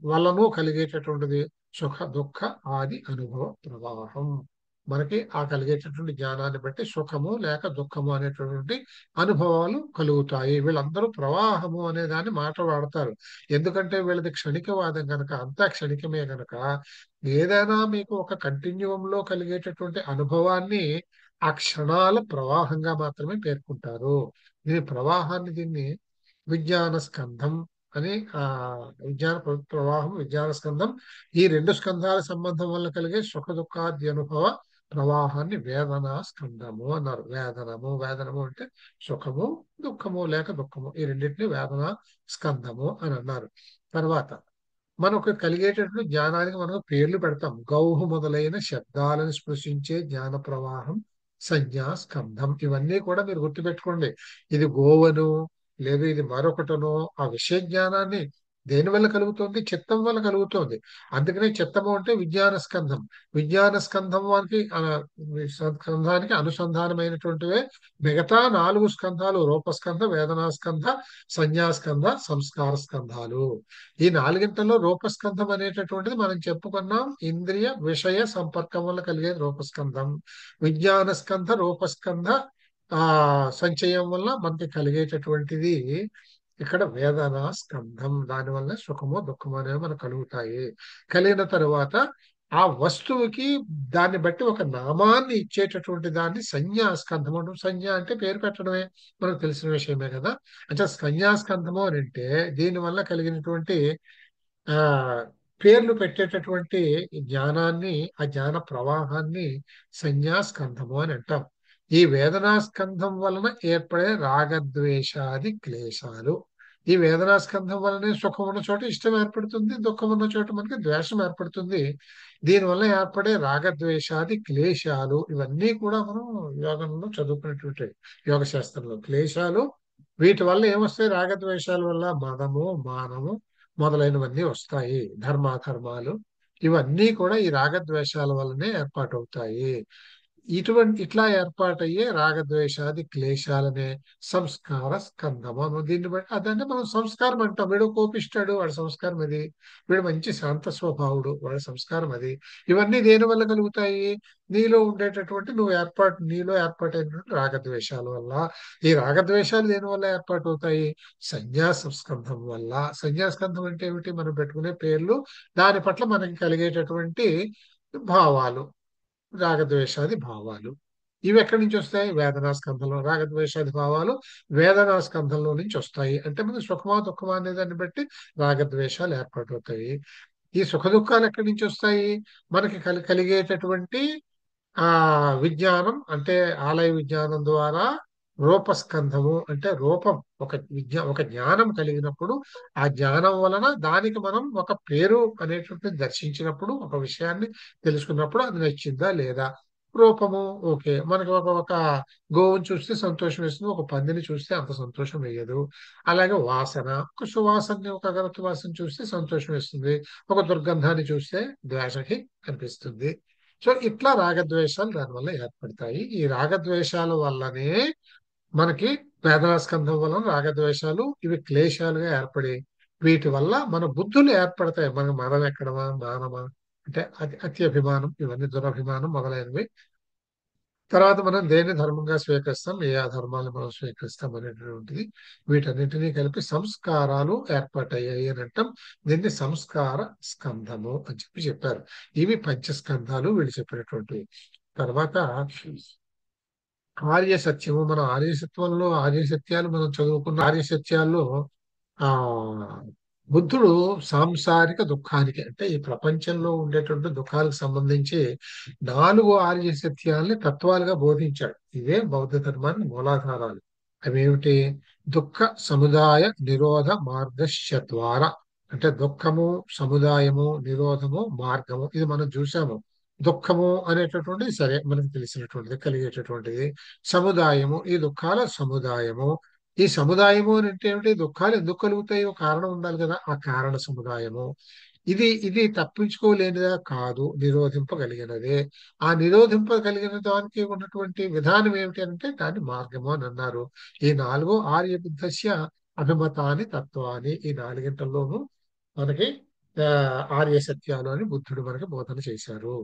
వలను కలిగేటటువంటిది సుఖ దుఃఖ ఆది అనుభవ ప్రవాహం. మనకి ఆ కలిగేటటువంటి జ్ఞానాన్ని బట్టి సుఖము లేక దుఃఖము అనేటటువంటి అనుభవాలు కలుగుతాయి. వీళ్ళందరూ ప్రవాహము అనే దాన్ని మాట వాడతారు. ఎందుకంటే వీళ్ళది క్షణికవాదం కనుక, అంతా క్షణికమే కనుక, ఏదైనా మీకు ఒక కంటిన్యూంలో కలిగేటటువంటి అనుభవాన్ని ఆ క్షణాల ప్రవాహంగా మాత్రమే పేర్కొంటారు. దీని ప్రవాహాన్ని దీన్ని విజ్ఞాన స్కంధం అని విజ్ఞాన ప్రవాహం విజ్ఞాన స్కంధం. ఈ రెండు స్కంధాల సంబంధం వల్ల కలిగే సుఖ దుఃఖాది అనుభవ ప్రవాహాన్ని వేదనా స్కంధము అన్నారు. వేదనము అంటే సుఖము దుఃఖము లేక దుఃఖము ఈ రెండింటిని వేదనా స్కంధము అని అన్నారు. తర్వాత మనకు కలిగేటటువంటి జ్ఞానానికి మనం పేర్లు పెడతాం. గౌహు మొదలైన శబ్దాలను స్పృశించే జ్ఞాన ప్రవాహం సంజ్ఞా స్కంధం. ఇవన్నీ కూడా మీరు గుర్తుపెట్టుకోండి. ఇది గోవను లేదు ఇది మరొకటనో ఆ విషయ జ్ఞానాన్ని దేని వల్ల కలుగుతుంది? చిత్తం వల్ల కలుగుతుంది. అందుకనే చిత్తము అంటే విజ్ఞాన స్కంధం. విజ్ఞాన స్కంధం వానికి స్కంధానికి అనుసంధానమైనటువంటివే మిగతా 4 స్కంధాలు రూపస్కంధ వేదనా స్కంధ సంజ్ఞాస్కంధ సంస్కార స్కంధాలు. ఈ నాలుగింటిలో రూపస్కంధం అనేటటువంటిది మనం చెప్పుకున్నాం. ఇంద్రియ విషయ సంపర్కం వల్ల కలిగేది రూపస్కంధం. విజ్ఞాన స్కంధ రూపస్కంధ సంచయం వల్ల మనకి కలిగేటటువంటిది ఇక్కడ వేదన స్కంధం. దానివల్ల సుఖము దుఃఖము అనేవి మనకు కలుగుతాయి. కలిగిన తరువాత ఆ వస్తువుకి దాన్ని బట్టి ఒక నామాన్ని ఇచ్చేటటువంటి దాన్ని సంజ్ఞాస్కంధము అంటాం. సంజ్ఞ అంటే పేరు పెట్టడమే, మనకు తెలిసిన విషయమే కదా. అంటే సంజ్ఞాస్కంధము అని అంటే దీనివల్ల కలిగినటువంటి ఆ పేర్లు పెట్టేటటువంటి జ్ఞానాన్ని ఆ జ్ఞాన ప్రవాహాన్ని సంజ్ఞాస్కంధము అని అంటాం. ఈ వేదనా స్కంధం వలన ఏర్పడే రాగద్వేషాది క్లేశాలు. ఈ వేదనా స్కంధం వలనే సుఖం ఉన్న చోట ఇష్టం ఏర్పడుతుంది, దుఃఖం ఉన్న చోట మనకి ద్వేషం ఏర్పడుతుంది. దీనివల్ల ఏర్పడే రాగద్వేషాది క్లేశాలు ఇవన్నీ కూడా మనం యోగంలో చదువుకునేటువంటి యోగ శాస్త్రంలో క్లేశాలు. వీటి వల్ల ఏమొస్తాయి? రాగద్వేషాల వల్ల మదము మానము మొదలైనవన్నీ వస్తాయి. ధర్మాధర్మాలు ఇవన్నీ కూడా ఈ రాగద్వేషాల వల్లనే ఏర్పాటవుతాయి. ఇట్లా ఏర్పాటయ్యే రాగద్వేషాది క్లేశాలనే సంస్కార స్కంధము. దీన్ని బట్టి అదంటే మనం సంస్కారం అంటాం. వీడు కోపిస్తాడు వాడి సంస్కారం అది, వీడు మంచి శాంత స్వభావుడు వాడి సంస్కారం అది. ఇవన్నీ దేని వల్ల కలుగుతాయి? నీలో ఉండేటటువంటి నీలో ఏర్పాటైనటువంటి రాగద్వేషాల వల్ల. ఈ రాగద్వేషాలు దేని వల్ల ఏర్పాటు అవుతాయి? సంజ్ఞాస్కంధం వల్ల. సంజ్ఞాస్కంధం అంటే ఏమిటి? మనం పెట్టుకునే పేర్లు, దాని పట్ల మనకి కలిగేటటువంటి భావాలు, రాగద్వేషాది భావాలు. ఇవి ఎక్కడి నుంచి వస్తాయి? వేదనా స్కంధంలో. రాగద్వేషాది భావాలు వేదనా స్కంధంలో నుంచి వస్తాయి. అంటే మనకి సుఖమా దుఃఖమా అనే దాన్ని బట్టి రాగద్వేషాలు ఏర్పాటవుతాయి. ఈ సుఖ దుఃఖాలు ఎక్కడి నుంచి వస్తాయి? మనకి కలిగేటటువంటి ఆ విజ్ఞానం అంటే ఆలయ విజ్ఞానం ద్వారా రూపస్కంధము అంటే రూపం ఒక జ్ఞానం కలిగినప్పుడు ఆ జ్ఞానం వలన దానికి మనం ఒక పేరు అనేటువంటిది దర్శించినప్పుడు ఒక విషయాన్ని తెలుసుకున్నప్పుడు అది నచ్చిందా లేదా. రూపము ఓకే, మనకి ఒక గోవుని చూస్తే సంతోషం వేస్తుంది, ఒక పందిని చూస్తే అంత సంతోషం వేయదు. అలాగే వాసన, ఒక సువాసనని ఒక అగరత్తు వాసన చూస్తే సంతోషం వేస్తుంది, ఒక దుర్గంధాన్ని చూస్తే ద్వేషకి అనిపిస్తుంది. సో ఇట్లా రాగద్వేషాలు దానివల్ల ఏర్పడతాయి. ఈ రాగద్వేషాల వల్లనే మనకి వేదనాస్కంధం వలన రాగద్వేషాలు ఇవి క్లేశాలుగా ఏర్పడి వీటి వల్ల మన బుద్ధులు ఏర్పడతాయి. మన మదం ఎక్కడమా మానమా అంటే అతి అభిమానం ఇవన్నీ దురభిమానం మొదలైనవి తర్వాత మనం దేన్ని ధర్మంగా స్వీకరిస్తాం, ఏ అధర్మాలను మనం స్వీకరిస్తాం అనేటువంటిది, వీటన్నిటినీ కలిపి సంస్కారాలు ఏర్పాటయ్యాయి అని అంటాం. దీన్ని సంస్కార స్కంధము అని చెప్పారు. ఇవి పంచస్కంధాలు వీళ్ళు చెప్పినటువంటివి. తర్వాత ఆర్య సత్యము, మన ఆర్యసత్వంలో ఆర్య సత్యాలు మనం చదువుకున్న ఆర్య సత్యాల్లో ఆ బుద్ధుడు సాంసారిక దుఃఖానికి, అంటే ఈ ప్రపంచంలో ఉండేటువంటి దుఃఖాలకు సంబంధించి 4 ఆర్య సత్యాల్ని తత్వాలుగా బోధించాడు. ఇవే బౌద్ధ ధర్మానికి మూలాధారాలు. అవేమిటి? దుఃఖ సముదాయ నిరోధ మార్గశత్వార, అంటే దుఃఖము, సముదాయము, నిరోధము, మార్గము. ఇది మనం చూసాము. దుఃఖము అనేటటువంటిది సరే మనకు తెలిసినటువంటిది, కలిగేటటువంటిది. సముదాయము, ఈ దుఃఖాల సముదాయము. ఈ సముదాయము అని అంటే ఏమిటి? దుఃఖాలు ఎందుకు కలుగుతాయో కారణం ఉండాలి కదా, ఆ కారణ సముదాయము. ఇది ఇది తప్పించుకోలేనిదా కాదు, నిరోధింపగలిగినదే. ఆ నిరోధింపగలిగిన దానికి ఉన్నటువంటి విధానం ఏమిటి అంటే దాన్ని మార్గము అని అన్నారు. ఈ 4 ఆర్యబుద్ధస్య అభిమతాని తత్వాన్ని, ఈ 4గింటల్లోనూ మనకి ఆ, ఆర్య సత్యాలు అని బుద్ధుడు మనకి బోధన చేశారు.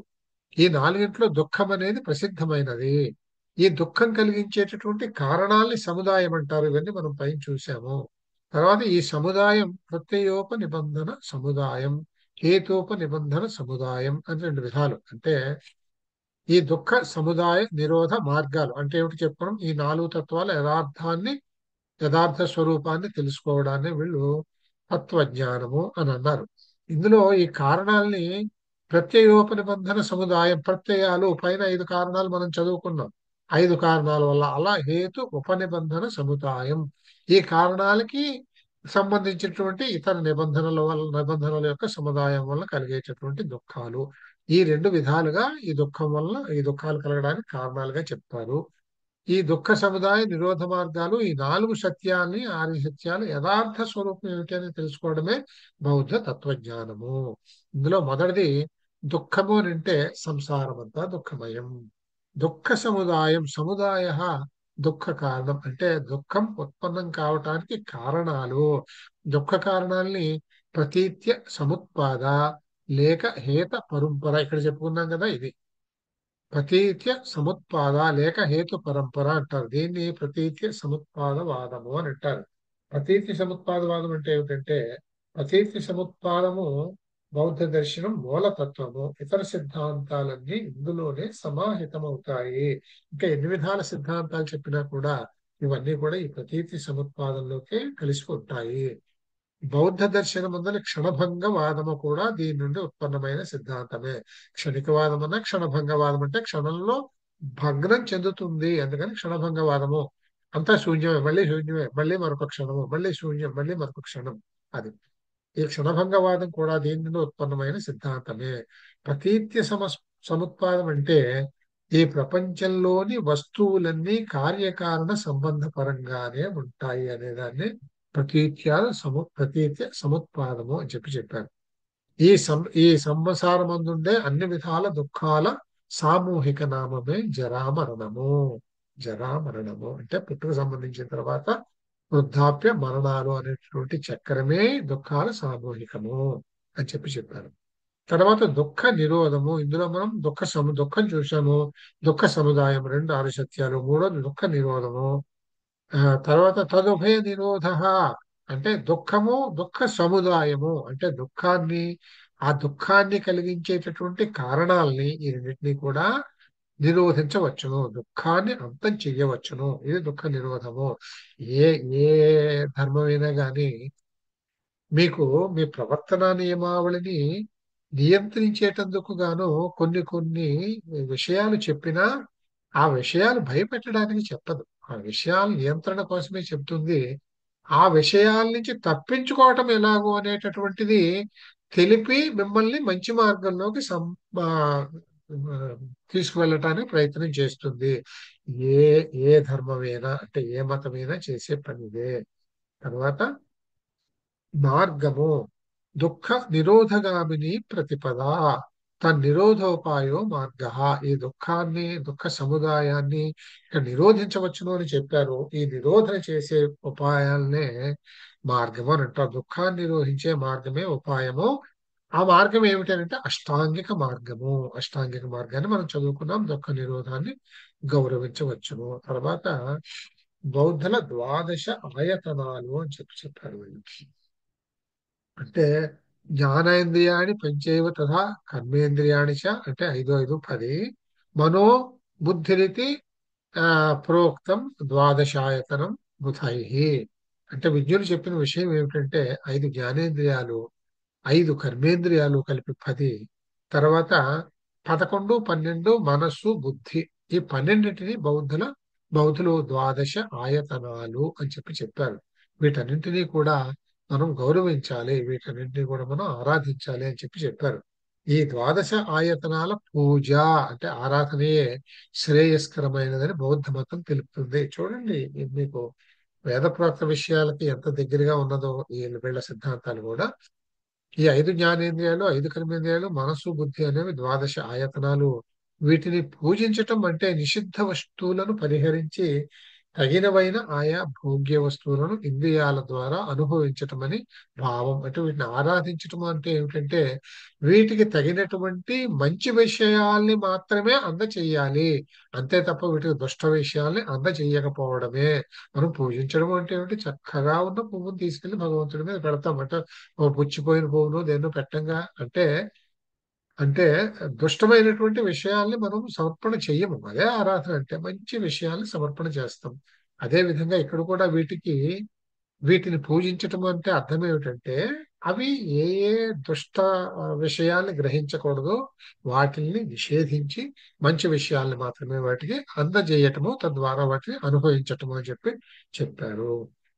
ఈ 4గింట్లో దుఃఖం అనేది ప్రసిద్ధమైనది. ఈ దుఃఖం కలిగించేటటువంటి కారణాలని సముదాయం అంటారు. ఇవన్నీ మనం పైన చూసాము. తర్వాత ఈ సముదాయం ప్రత్యయోప నిబంధన సముదాయం, హేతోప నిబంధన సముదాయం అని 2 విధాలు. అంటే ఈ దుఃఖ సముదాయ నిరోధ మార్గాలు అంటే ఏమిటి చెప్పుకోవడం, ఈ 4 తత్వాల యథార్థ స్వరూపాన్ని తెలుసుకోవడాన్ని వీళ్ళు తత్వజ్ఞానము అని అన్నారు. ఇందులో ఈ కారణాలని ప్రత్యయోపనిబంధన సముదాయం, ప్రత్యయాలు పైన 5 కారణాలు మనం చదువుకున్నాం. 5 కారణాల వల్ల, అలా హేతు ఉపనిబంధన సముదాయం, ఈ కారణాలకి సంబంధించినటువంటి ఇతర నిబంధనల యొక్క సముదాయం వల్ల కలిగేటటువంటి దుఃఖాలు. ఈ 2 విధాలుగా ఈ దుఃఖం వల్ల ఈ దుఃఖాలు కలగడానికి కారణాలుగా చెప్తారు. ఈ దుఃఖ సముదాయ నిరోధ మార్గాలు, ఈ 4 సత్యాల్ని, 6 సత్యాలు యథార్థ స్వరూపం ఏమిటి అని తెలుసుకోవడమే బౌద్ధ తత్వజ్ఞానము. ఇందులో మొదటిది దుఃఖము అని అంటే సంసారం అంతా దుఃఖమయం. దుఃఖ సముదాయం, సముదాయ దుఃఖ కారణం, అంటే దుఃఖం ఉత్పన్నం కావటానికి కారణాలు. దుఃఖ కారణాల్ని ప్రతీత్య సముత్పాద లేక హేత పరంపర, ఇక్కడ చెప్పుకున్నాం కదా ఇది. ప్రతీత్య సముత్పాద లేక హేతు పరంపర అంటారు. దీన్ని ప్రతీత్య సముత్పాద వాదము అని అంటారు. ప్రతీత్య సముత్పాద వాదం అంటే ఏమిటంటే, ప్రతీత్య సముత్పాదము బౌద్ధ దర్శనం మూలతత్వము. ఇతర సిద్ధాంతాలన్నీ ఇందులోనే సమాహితమవుతాయి. ఇంకా ఎన్ని విధాల సిద్ధాంతాలు చెప్పినా కూడా ఇవన్నీ కూడా ఈ ప్రతీతి సముత్పాదంలోకే కలిసి ఉంటాయి. బౌద్ధ దర్శనం ముందర క్షణభంగ వాదము కూడా దీని నుండి ఉత్పన్నమైన సిద్ధాంతమే. క్షణికవాదం అన్న క్షణభంగవాదం, అంటే క్షణంలో భగ్నం చెందుతుంది, అందుకని క్షణభంగవాదము. అంతా శూన్యమే, మళ్ళీ శూన్యమే, మళ్ళీ మరొక క్షణము, మళ్ళీ శూన్యం, మళ్ళీ మరొక క్షణం. అది ఈ క్షణభంగవాదం కూడా దీని నుండి ఉత్పన్నమైన సిద్ధాంతమే. ప్రతీత్య సముత్పాదం అంటే ఈ ప్రపంచంలోని వస్తువులన్నీ కార్యకారణ సంబంధ పరంగానే ఉంటాయి అనేదాన్ని ప్రతీత్య సముత్పాదము అని చెప్పారు. ఈ సంసారమందుండే అన్ని విధాల దుఃఖాల సామూహిక నామమే జరామరణము. జరామరణము అంటే పుట్టుకు సంబంధించిన తర్వాత వృద్ధాప్య మరణాలు అనేటువంటి చక్రమే దుఃఖాల సామూహికము అని చెప్పారు. తర్వాత దుఃఖ నిరోధము, ఇందులో మనం దుఃఖం చూసాము. దుఃఖ సముదాయం 2 6 సత్యాలు. మూడోది దుఃఖ నిరోధము. తర్వాత తదుభయ నిరోధ, అంటే దుఃఖము, దుఃఖ సముదాయము, అంటే ఆ దుఃఖాన్ని కలిగించేటటువంటి కారణాలని ఈ రెండింటినీ కూడా నిరోధించవచ్చును, దుఃఖాన్ని అంతం చెయ్యవచ్చును. ఇది దుఃఖ నిరోధము. ఏ ఏ ధర్మమైనా కానీ మీకు మీ ప్రవర్తన నియమావళిని నియంత్రించేటందుకు గాను కొన్ని కొన్ని విషయాలు చెప్పినా ఆ విషయాలు భయపెట్టడానికి చెప్పదు. ఆ విషయాల నియంత్రణ కోసమే చెప్తుంది. ఆ విషయాల నుంచి తప్పించుకోవటం ఎలాగో అనేటటువంటిది తెలిపి మిమ్మల్ని మంచి మార్గంలోకి ఆ, తీసుకువెళ్ళటానికి ప్రయత్నం చేస్తుంది. ఏ ఏ ధర్మమైనా, అంటే ఏ మతమైనా చేసే పని ఇదే. తర్వాత మార్గము దుఃఖ నిరోధగామిని ప్రతిపద, తన్నిరోధోపాయో మార్గ. ఈ దుఃఖ సముదాయాన్ని ఇక్కడ నిరోధించవచ్చును అని చెప్పారు. ఈ నిరోధన చేసే ఉపాయాలనే మార్గము అని అంటారు. దుఃఖాన్ని నిరోధించే మార్గమే ఉపాయము. ఆ మార్గం ఏమిటంటే అష్టాంగిక మార్గము. అష్టాంగిక మార్గాన్ని మనం చదువుకున్నాం, దుఃఖ నిరోధాన్ని గౌరవించవచ్చును. తర్వాత బౌద్ధుల ద్వాదశ ఆయతనాలు అని చెప్పారు వీళ్ళు. అంటే జ్ఞానేంద్రియాణి పంచైవ తథా కర్మేంద్రియాణి చ అంటే 5, 5, 10 మనో బుద్ధిరితి ఆ ప్రోక్తం ద్వాదశాయతనం బుధై. అంటే విద్యులు చెప్పిన విషయం ఏమిటంటే 5 జ్ఞానేంద్రియాలు, 5 కర్మేంద్రియాలు కలిపి 10, తర్వాత 11, 12 మనస్సు బుద్ధి, ఈ 12టిని బౌద్ధులు ద్వాదశ ఆయతనాలు అని చెప్పారు. వీటన్నింటినీ కూడా మనం గౌరవించాలి, వీటన్నింటినీ కూడా మనం ఆరాధించాలి అని చెప్పారు. ఈ ద్వాదశ ఆయతనాల పూజ అంటే ఆరాధనయే శ్రేయస్కరమైనదని బౌద్ధ మతం తెలుపుతుంది. చూడండి, ఇది మీకు వేద ప్రోక్త విషయాలకి ఎంత దగ్గరగా ఉన్నదో ఈ వీళ్ళ సిద్ధాంతాలు కూడా. ఈ 5 జ్ఞానేంద్రియాలు, 5 కర్మేంద్రియాలు, మనస్సు బుద్ధి అనేవి ద్వాదశ ఆయతనాలు. వీటిని పూజించటం అంటే నిషిద్ధ వస్తువులను పరిహరించి తగినవైన ఆయా భోగ్య వస్తువులను ఇంద్రియాల ద్వారా అనుభవించటం అని భావం. అంటే వీటిని ఆరాధించటం అంటే ఏమిటంటే వీటికి తగినటువంటి మంచి విషయాల్ని మాత్రమే అందచేయాలి, అంతే తప్ప వీటికి దుష్ట విషయాల్ని అందచేయకపోవడమే. మనం పూజించడం అంటే ఏమిటి? చక్కగా ఉన్న పువ్వును తీసుకెళ్లి భగవంతుడి మీద పెడతాం. అంటే ఓ పుచ్చిపోయిన పువ్వును దేన్నో పెట్టంగా అంటే అంటే దుష్టమైనటువంటి విషయాల్ని మనం సమర్పణ చెయ్యము. అదే ఆరాధన అంటే మంచి విషయాల్ని సమర్పణ చేస్తాం. అదే విధంగా ఇక్కడ కూడా వీటిని పూజించటం అంటే అర్థం ఏమిటంటే అవి ఏ ఏ దుష్ట విషయాల్ని గ్రహించకూడదో వాటిని నిషేధించి మంచి విషయాల్ని మాత్రమే వాటికి అందజేయటము, తద్వారా వాటిని అనుభవించటము అని చెప్పారు.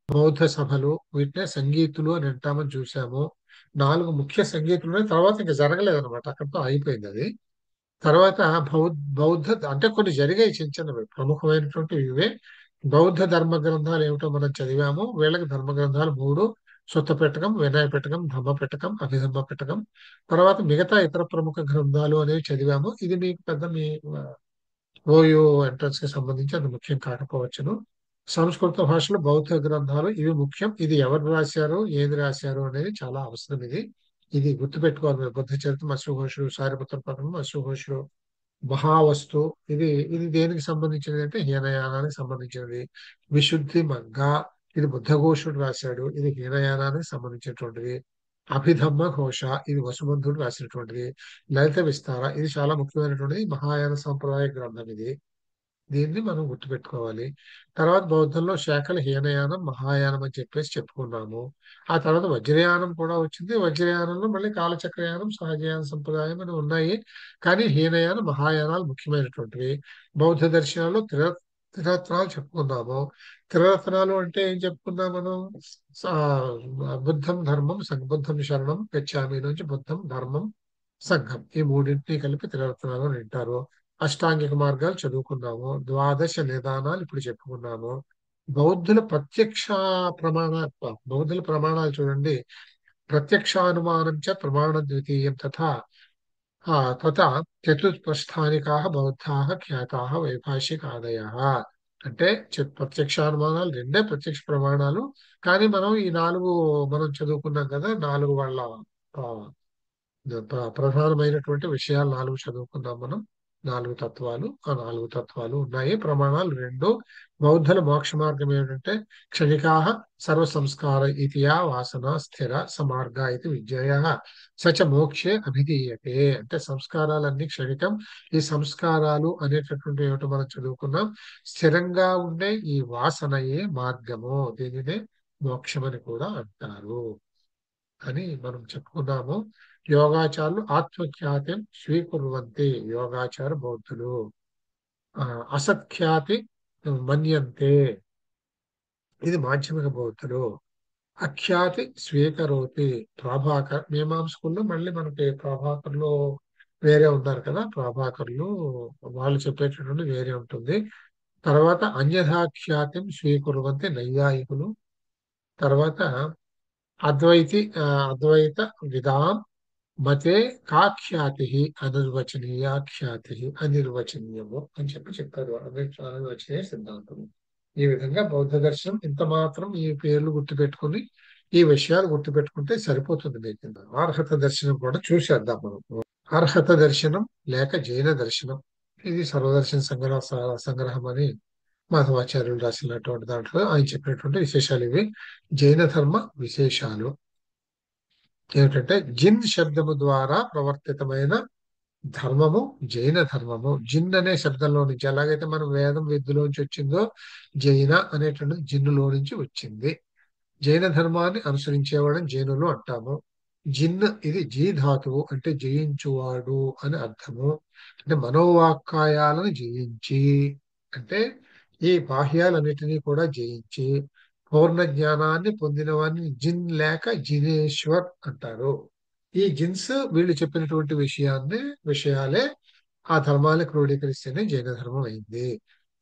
బౌద్ధ సభలు, వీటినే సంగీతులు అని అంటామని చూసాము. 4 ముఖ్య సంగీతులు ఉన్నాయి. తర్వాత ఇంకా జరగలేదన్నమాట, అక్కడితో అయిపోయింది అది. తర్వాత బౌద్ధ అంటే కొన్ని జరిగాయి చిన్న చిన్నవి, ప్రముఖమైనటువంటి ఇవే. బౌద్ధ ధర్మ గ్రంథాలు ఏమిటో మనం చదివాము. వీళ్ళకి ధర్మ గ్రంథాలు 3: సుత్త పిటకం, వినయ పిటకం, ధమ్మ పిటకం, అభిధమ్మ పిటకం. తర్వాత మిగతా ఇతర ప్రముఖ గ్రంథాలు అనేవి చదివాము. ఇది మీకు పెద్ద మీ ఓయూ ఎంట్రన్స్ కి సంబంధించి అది ముఖ్యం కాకపోవచ్చును. సంస్కృత భాషలో బౌద్ధ గ్రంథాలు ఇవి ముఖ్యం. ఇది ఎవరు రాశారు, ఏది రాశారు అనేది చాలా అవసరం. ఇది గుర్తుపెట్టుకోవాలి మీరు. బుద్ధ చరిత్ర అశ్వఘోషుడు, సారిపుత్ర పఠనం అశ్వఘోషుడు, మహావస్తు ఇది దేనికి సంబంధించినది అంటే హీనయానానికి సంబంధించినది. విశుద్ధి మగ్గ, ఇది బుద్ధఘోషుడు రాశాడు, ఇది హీనయానానికి సంబంధించినటువంటిది. అభిధమ్మ ఘోష, ఇది వసుబంధుడు రాసినటువంటిది. లలిత విస్తార, ఇది చాలా ముఖ్యమైనటువంటిది, మహాయాన సంప్రదాయ గ్రంథం ఇది. దీన్ని మనం గుర్తుపెట్టుకోవాలి. తర్వాత బౌద్ధంలో శాఖలు హీనయానం, మహాయానం అని చెప్పుకున్నాము. ఆ తర్వాత వజ్రయానం కూడా వచ్చింది. వజ్రయానంలో మళ్ళీ కాలచక్రయానం, సహజయాన సంప్రదాయం అని ఉన్నాయి. కానీ హీనయానం, మహాయానాలు ముఖ్యమైనటువంటివి. బౌద్ధ దర్శనాల్లో త్రిరత్నాలు చెప్పుకున్నాము. త్రిరత్నాలు అంటే ఏం చెప్పుకున్నాం మనం? సా- బుద్ధం ధర్మం బుద్ధం శరణం గచ్చామి నుంచి బుద్ధం ధర్మం సంఘం, ఈ మూడింటిని కలిపి త్రిరత్నాలు అని అంటారు. అష్టాంగిక మార్గాలు చదువుకున్నాము. ద్వాదశ నిదానాలు ఇప్పుడు చెప్పుకున్నాము. బౌద్ధుల ప్రత్యక్ష ప్రమాణ బౌద్ధుల ప్రమాణాలు చూడండి. ప్రత్యక్షానుమానం చ ప్రమాణ ద్వితీయం తథా చతుష్పస్థానికాः బౌద్ధాः ఖ్యాతాः వైభాషికాదయः. అంటే ప్రత్యక్షానుమానాలు రెండే ప్రత్యక్ష ప్రమాణాలు. కానీ మనం ఈ 4 మనం చదువుకున్నాం కదా, 4 వాళ్ళ ఆ, ప్రధానమైనటువంటి విషయాలు 4 చదువుకున్నాం మనం. 4 తత్వాలు, ఆ 4 తత్వాలు ఉన్నాయి. ప్రమాణాలు రెండు. బౌద్ధుల మోక్ష మార్గం ఏమిటంటే క్షణికాః సర్వ సంస్కార ఇతియా వాసన స్థిర సమార్గ ఇది విద్యయ సచ మోక్షే అభిధీయతే. అంటే సంస్కారాలన్నీ క్షణికం. ఈ సంస్కారాలు అనేటటువంటి ఏమిటో మనం చదువుకున్నాం. స్థిరంగా ఉండే ఈ వాసనయే మార్గము, దీనినే మోక్షమని కూడా అంటారు అని మనం చెప్పుకున్నాము. యోగాచారులు ఆత్మఖ్యాతి స్వీకుర్వంతి, యోగాచార బౌద్ధులు. ఆ, అసత్ఖ్యాతి మన్యంతే, ఇది మాధ్యమిక బౌద్ధులు. అఖ్యాతి స్వీకరోతి, ప్రభాకర్ మీమాంసకుల్లో మళ్ళీ మనకి ప్రభాకర్లు వేరే ఉన్నారు కదా, ప్రభాకర్లు వాళ్ళు చెప్పేటటువంటి వేరే ఉంటుంది. తర్వాత అన్యథాఖ్యాతిని స్వీకుర్వంతి నైయాయికులు. తర్వాత అద్వైత విదాం మతే కాఖ్యాతి అనిర్వచనీయ, ఖ్యాతి అనిర్వచనీయము అని చెప్పారు. అనిర్వచనీయ సిద్ధాంతం. ఈ విధంగా బౌద్ధ దర్శనం ఇంత మాత్రం ఈ పేర్లు గుర్తుపెట్టుకుని ఈ విషయాలు గుర్తుపెట్టుకుంటే సరిపోతుంది మీకు. అర్హత దర్శనం కూడా చూసేద్దాం మనం. అర్హత దర్శనం లేక జైన దర్శనం. ఇది సర్వదర్శన సంగ్రహం అని మాధవాచార్యులు రాసినటువంటి దాంట్లో ఆయన చెప్పినటువంటి విశేషాలు ఇవి. జైన ధర్మ విశేషాలు ఏమిటంటే జిన్ శబ్దము ద్వారా ప్రవర్తితమైన ధర్మము జైన ధర్మము. జిన్ అనే శబ్దంలో నుంచి ఎలాగైతే మనం వేదం విద్యలోంచి వచ్చిందో జైన అనేటువంటిది జిన్నులో నుంచి వచ్చింది. జైన ధర్మాన్ని అనుసరించేవాడని జైనులు అంటాము. జిన్ ఇది జీ ధాతువు అంటే జయించువాడు అని అర్థము. అంటే మనోవాక్కాయాలను జయించి, అంటే ఈ బాహ్యాలన్నిటినీ కూడా జయించి పూర్ణ జ్ఞానాన్ని పొందిన వారిని జిన్ లేక జినేశ్వర్ అంటారు. ఈ జిన్స్ వీళ్ళు చెప్పినటువంటి విషయాలే ఆ ధర్మాన్ని క్రోడీకరిస్తేనే జైన ధర్మం అయింది.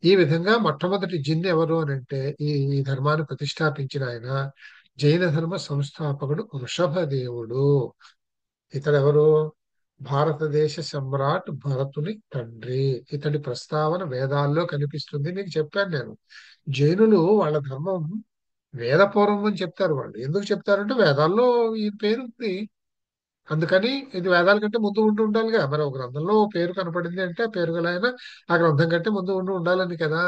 ఈ విధంగా మొట్టమొదటి జిన్ ఎవరు అని అంటే ఈ ధర్మాన్ని ప్రతిష్టాపించిన ఆయన జైన ధర్మ సంస్థాపకుడు వృషభదేవుడు. ఇతడెవరు? భారతదేశ సమ్రాట్ భరతుని తండ్రి. ఇతడి ప్రస్తావన వేదాల్లో కనిపిస్తుంది. మీకు చెప్పాను నేను. జైనులు వాళ్ళ ధర్మం వేదపూర్వం అని చెప్తారు. వాళ్ళు ఎందుకు చెప్తారంటే వేదాల్లో ఈ పేరు ఉంది, అందుకని ఇది వేదాల కంటే ముందు ఉండి ఉండాలిగా. మరి ఒక గ్రంథంలో ఓ పేరు కనపడింది అంటే ఆ పేరు గల ఆయన ఆ గ్రంథం కంటే ముందు ఉండి ఉండాలని కదా.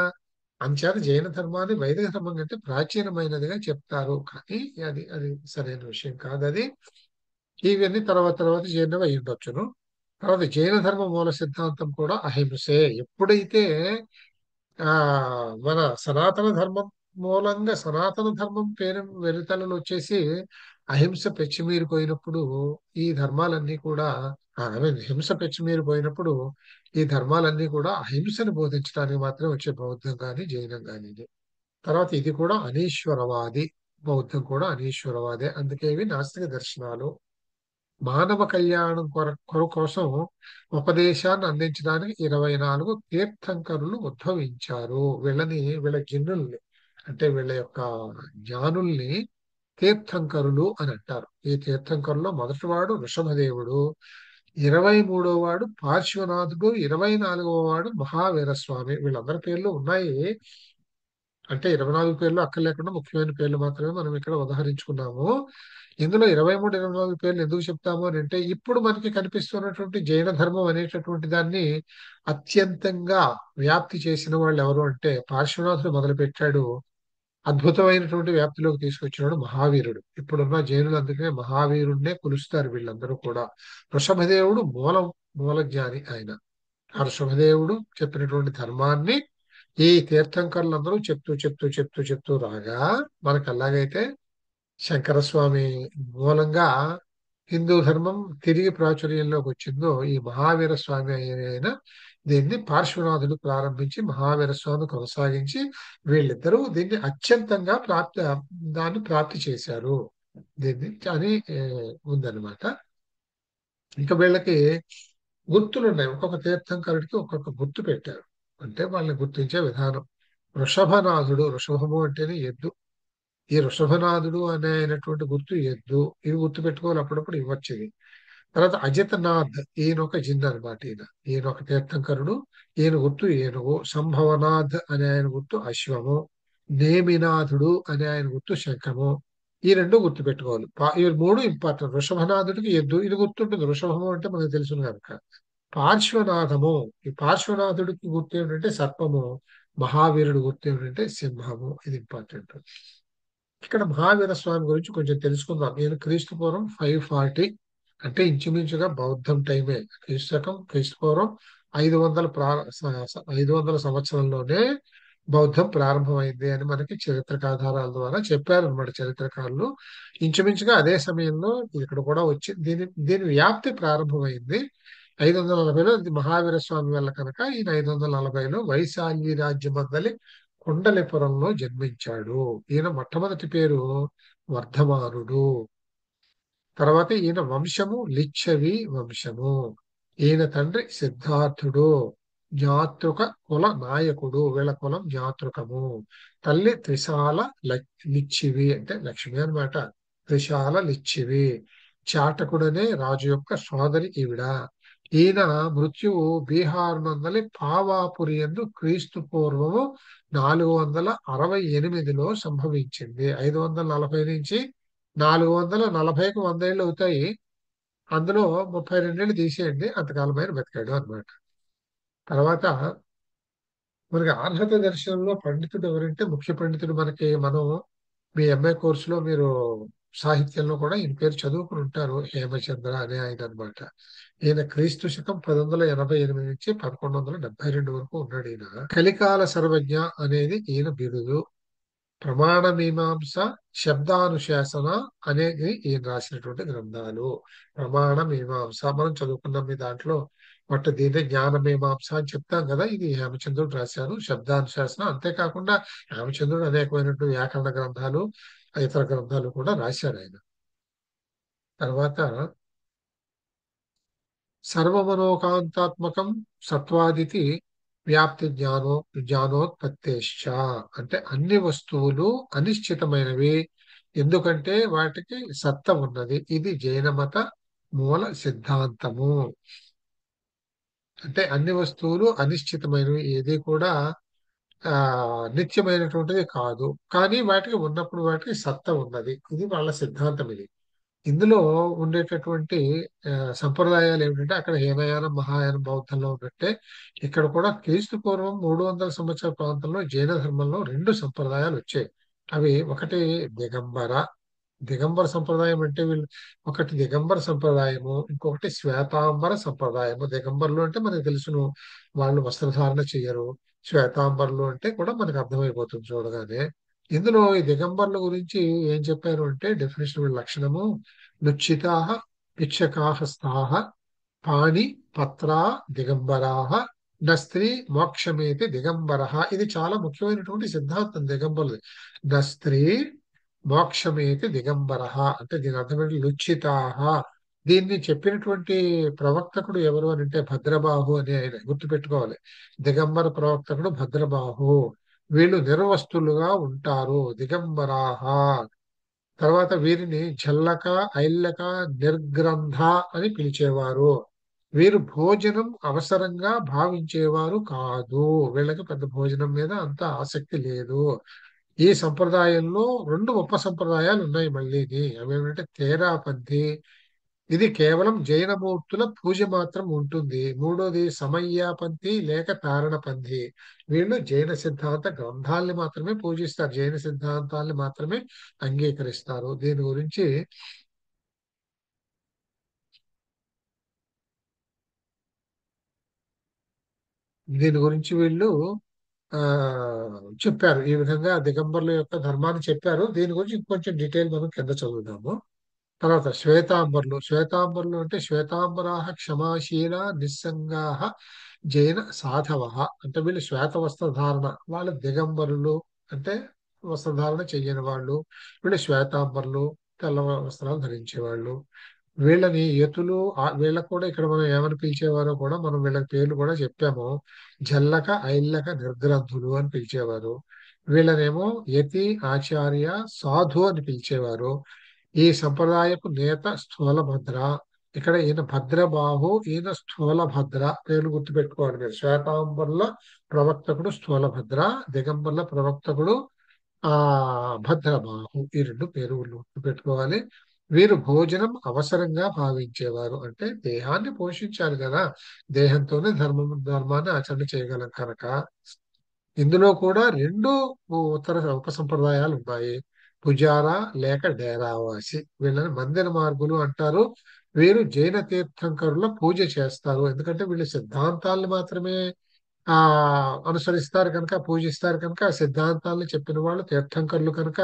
అంచేత జైన ధర్మాన్ని వైదిక ధర్మం కంటే ప్రాచీనమైనదిగా చెప్తారు. కానీ అది అది సరైన విషయం కాదు. అది ఇవన్నీ తర్వాత తర్వాత జైనవి అయి ఉండొచ్చును. తర్వాత జైన ధర్మ మూల సిద్ధాంతం కూడా అహింసే. ఎప్పుడైతే ఆ మన సనాతన ధర్మం మూలంగా సనాతన ధర్మం పేరు వెలితలలు వచ్చేసి అహింస పెచ్చిమీరిపోయినప్పుడు ఈ ధర్మాలన్నీ కూడా హింస పెచ్చిమీరిపోయినప్పుడు ఈ ధర్మాలన్నీ కూడా అహింసను బోధించడానికి మాత్రం వచ్చే బౌద్ధం కానీ జైనం కానీ. తర్వాత ఇది కూడా అనీశ్వరవాది. బౌద్ధం కూడా అనీశ్వరవాదే. అందుకే ఇవి నాస్తిక దర్శనాలు. మానవ కళ్యాణం కోసం ఉపదేశాన్ని అందించడానికి 24 తీర్థంకరులు ఉద్భవించారు. వీళ్ళ జిన్నుల్ని అంటే వీళ్ళ యొక్క జ్ఞానుల్ని తీర్థంకరులు అని అంటారు. ఈ తీర్థంకరుల్లో మొదటివాడు వృషభదేవుడు, 23వ వాడు పార్శ్వనాథుడు, 24వ వాడు మహావీరస్వామి. వీళ్ళందరి పేర్లు ఉన్నాయి. అంటే 24 పేర్లు అక్కర్లేకుండా ముఖ్యమైన పేర్లు మాత్రమే మనం ఇక్కడ ఉదహరించుకున్నాము. ఇందులో 23, 24 పేర్లు ఎందుకు చెప్తాము అని అంటే ఇప్పుడు మనకి కనిపిస్తున్నటువంటి జైన ధర్మం అనేటటువంటి దాన్ని అత్యంతంగా వ్యాప్తి చేసిన వాళ్ళు ఎవరు అంటే పార్శ్వనాథుడు మొదలుపెట్టాడు. అద్భుతమైనటువంటి వ్యాప్తిలోకి తీసుకొచ్చినాడు మహావీరుడు. ఇప్పుడున్న జైనులు అందుకనే మహావీరుడినే కొలుస్తారు వీళ్ళందరూ కూడా. వృషభదేవుడు మూల జ్ఞాని ఆయన. ఆ వృషభదేవుడు చెప్పినటువంటి ధర్మాన్ని ఈ తీర్థంకరులందరూ చెప్తూ రాగా మనకు ఎలాగైతే శంకరస్వామి మూలంగా హిందూ ధర్మం తిరిగి ప్రాచుర్యంలోకి వచ్చిందో ఈ మహావీర స్వామి అయిన దీన్ని పార్శ్వనాథుడు ప్రారంభించి మహావీర స్వామి కొనసాగించి వీళ్ళిద్దరూ దీన్ని అత్యంతంగా దాన్ని ప్రాప్తి చేశారు. దీన్ని అని ఉందన్నమాట. ఇంకా వీళ్ళకి గుర్తులు ఉన్నాయి. ఒక్కొక్క తీర్థంకరుడికి ఒక్కొక్క గుర్తు పెట్టారు. అంటే వాళ్ళని గుర్తించే విధానం. వృషభనాథుడు, వృషభము అంటేనే ఎద్దు. ఈ వృషభనాథుడు అనే అయినటువంటి గుర్తు ఎద్దు. ఇది గుర్తు పెట్టుకోవాలి, అప్పుడప్పుడు ఇవ్వచ్చు ఇది. తర్వాత అజితనాథ్, ఈయన ఒక జిన్ అనమాట. ఈయన ఒక తీర్థంకరుడు. ఈయన గుర్తు ఏనుగు. సంభవనాథ్ అనే ఆయన గుర్తు అశ్వము. నేమినాథుడు అనే ఆయన గుర్తు శంఖము. ఈ రెండు గుర్తు పెట్టుకోవాలి. ఈ మూడు ఇంపార్టెంట్. వృషభనాథుడికి ఎద్దు ఇది గుర్తుంటుంది. వృషభము అంటే మనకు తెలుసు కనుక. పార్శ్వనాథము, ఈ పార్శ్వనాథుడికి గుర్తు ఏమిటంటే సర్పము. మహావీరుడు గుర్తు ఏమిటంటే సింహము. ఇది ఇంపార్టెంట్. ఇక్కడ మహావీర స్వామి గురించి కొంచెం తెలుసుకుందాం. నేను క్రీస్తు పూర్వం 540 అంటే ఇంచుమించుగా బౌద్ధం టైమే. క్రీస్తు పూర్వం 500 సంవత్సరంలోనే బౌద్ధం ప్రారంభమైంది అని మనకి చరిత్రకాధారాల ద్వారా చెప్పారనమాట చరిత్రకారులు. ఇంచుమించుగా అదే సమయంలో ఇక్కడ కూడా వచ్చి దీని వ్యాప్తి ప్రారంభమైంది 540లో. ఇది మహావీర స్వామి వల్ల కనుక ఈయన 540లో వైశాల్య రాజ్యం మందలి కుండలిపురంలో జన్మించాడు. ఈయన మొట్టమొదటి పేరు వర్ధమానుడు. తర్వాత ఈయన వంశము లిచ్చవి వంశము. ఈయన తండ్రి సిద్ధార్థుడు. జ్ఞాతృక కుల నాయకుడు. వీళ్ళ కులం జ్ఞాతృకము. తల్లి త్రిశాల లిచ్చివి అంటే లక్ష్మి అన్నమాట. త్రిశాల లిచ్చివి. చాటకుడనే రాజు యొక్క సోదరి ఈవిడ. ఈయన మృత్యువు బీహార్ నందలి పావాపురి యందు క్రీస్తు పూర్వము 468లో సంభవించింది. 540 నుంచి 440కు 100 ఏళ్ళు అవుతాయి. అందులో 32 ఏళ్ళు తీసేయండి, అంతకాలమైన బతికాడు అనమాట. తర్వాత మనకి అర్హత దర్శనంలో పండితుడు ఎవరంటే ముఖ్య పండితుడు మనకి మనం మీ ఎంఏ కోర్సులో మీరు సాహిత్యంలో కూడా ఈయన పేరు చదువుకుని ఉంటారు. హేమచంద్ర అనే ఆయన అన్నమాట. ఈయన క్రీస్తు శకం 1088 నుంచి 1172 వరకు ఉన్నాడు ఈయన. కలికాల సర్వజ్ఞ అనేది ఈయన బిరుదు. ప్రమాణ మీమాంస, శబ్దానుశాసన అనేది ఈయన రాసినటువంటి గ్రంథాలు. ప్రమాణ మీమాంస మనం చదువుకున్నాం మీ దాంట్లో. బట్ దీన్ని జ్ఞాన మీమాంస అని చెప్తాం కదా, ఇది హేమచంద్రుడు రాశారు. శబ్దానుశాసన అంతేకాకుండా హేమచంద్రుడు అనేకమైనటువంటి వ్యాకరణ గ్రంథాలు, ఇతర గ్రంథాలు కూడా రాశారు ఆయన. తర్వాత సర్వమనోకాంతాత్మకం సత్వాదితి వ్యాప్తి జ్ఞానోత్పత్తేశ్చ. అంటే అన్ని వస్తువులు అనిశ్చితమైనవి, ఎందుకంటే వాటికి సత్త ఉన్నది. ఇది జైనమత మూల సిద్ధాంతము. అంటే అన్ని వస్తువులు అనిశ్చితమైనవి, ఏది కూడా ఆ నిత్యమైనటువంటిది కాదు. కానీ వాటికి ఉన్నప్పుడు వాటికి సత్త ఉన్నది. ఇది వాళ్ళ సిద్ధాంతం. ఇది ఇందులో ఉండేటటువంటి సంప్రదాయాలు ఏమిటంటే, అక్కడ హీనయానం మహాయానం బౌద్ధంలో ఉన్నట్టే ఇక్కడ కూడా క్రీస్తు పూర్వం 300 సంవత్సరాల ప్రాంతంలో జైన ధర్మంలో రెండు సంప్రదాయాలు వచ్చాయి. అవి ఒకటి దిగంబర. దిగంబర సంప్రదాయం అంటే వీళ్ళు ఒకటి దిగంబర సంప్రదాయము, ఇంకొకటి శ్వేతాంబర సంప్రదాయము. దిగంబరులు అంటే మనకు తెలుసును, వాళ్ళు వస్త్రధారణ చెయ్యరు. శ్వేతాంబరులు అంటే కూడా మనకు అర్థమైపోతుంది చూడగానే. ఇందులో ఈ దిగంబరుల గురించి ఏం చెప్పారు అంటే డెఫినేషన్, వీళ్ళ లక్షణము: లుచ్చితాహ భిక్షకాహ స్థాహ పాణి పత్రా దిగంబరాహ న స్త్రీ మోక్షమేతి దిగంబరః. ఇది చాలా ముఖ్యమైనటువంటి సిద్ధాంతం దిగంబరుది. న స్త్రీ మోక్షమేతి దిగంబరః అంటే దీని అర్థం ఏంటి? లుచ్చితాహ. దీన్ని చెప్పినటువంటి ప్రవక్తకుడు ఎవరు అని అంటే భద్రబాహు అని ఆయన, గుర్తుపెట్టుకోవాలి. దిగంబర ప్రవక్తకుడు భద్రబాహు. వీళ్ళు నిర్వస్తులుగా ఉంటారు, దిగంబరాహ. తర్వాత వీరిని ఝల్లక, ఐల్లక, నిర్గ్రంథ అని పిలిచేవారు. వీరు భోజనం అవసరంగా భావించేవారు కాదు. వీళ్ళకి పెద్ద భోజనం మీద అంత ఆసక్తి లేదు. ఈ సంప్రదాయంలో రెండు ఉప సంప్రదాయాలు ఉన్నాయి మళ్ళీని. అవేమిటంటే తేరాపంథీ, ఇది కేవలం జైనమూర్తుల పూజ మాత్రం ఉంటుంది. మూడోది సమయ్యాపంథీ లేక తారణపంథీ. వీళ్ళు జైన సిద్ధాంత గ్రంథాలని మాత్రమే పూజిస్తారు, జైన సిద్ధాంతాల్ని మాత్రమే అంగీకరిస్తారు. దీని గురించి వీళ్ళు ఆ చెప్పారు. ఈ విధంగా దిగంబరుల యొక్క ధర్మాన్ని చెప్పారు. దీని గురించి ఇంకొంచెం డీటెయిల్ మనం కింద చదువుదాము. తర్వాత శ్వేతాంబరులు అంటే శ్వేతాంబరాహ క్షమాశీల నిస్సంగాహ జైన సాధవ. అంటే వీళ్ళు శ్వేత వస్త్రధారణ, వాళ్ళు దిగంబరులు. అంటే వస్త్రధారణ చెయ్యని వాళ్ళు. వీళ్ళు శ్వేతాంబరులు, తెల్ల వస్త్రాలు ధరించేవాళ్ళు. వీళ్ళని యతులు, వీళ్ళకు కూడా ఇక్కడ మనం ఏమని పిలిచేవారో కూడా మనం వీళ్ళకి పేర్లు కూడా చెప్పాము. జల్లక, ఐల్లక, నిర్గ్రంథులు అని పిలిచేవారు. వీళ్ళనేమో యతి, ఆచార్య, సాధు అని పిలిచేవారు. ఈ సంప్రదాయపు నేత స్థూలభద్ర. ఇక్కడ ఈయన భద్రబాహు, ఈయన స్థూలభద్ర. పేర్లు గుర్తుపెట్టుకోవాలి మీరు. శ్వేతాంబరుల ప్రవక్తకుడు స్థూలభద్ర, దిగంబరుల ప్రవక్తకుడు ఆ భద్రబాహు. ఈ రెండు పేరులు గుర్తుపెట్టుకోవాలి. వీరు భోజనం అవసరంగా భావించేవారు. అంటే దేహాన్ని పోషించాలి కదా, దేహంతోనే ధర్మాన్ని ఆచరణ చేయగలం కనుక. ఇందులో కూడా రెండు ఉత్తర ఉపసంప్రదాయాలు ఉన్నాయి. పుజారా లేక డేరావాసి. వీళ్ళని మందిర మార్గులు అంటారు. వీరు జైన తీర్థంకరుల పూజ చేస్తారు. ఎందుకంటే వీళ్ళు సిద్ధాంతాలను మాత్రమే ఆ అనుసరిస్తారు కనుక, పూజిస్తారు కనుక, ఆ సిద్ధాంతాలను చెప్పిన వాళ్ళు తీర్థంకరులు కనుక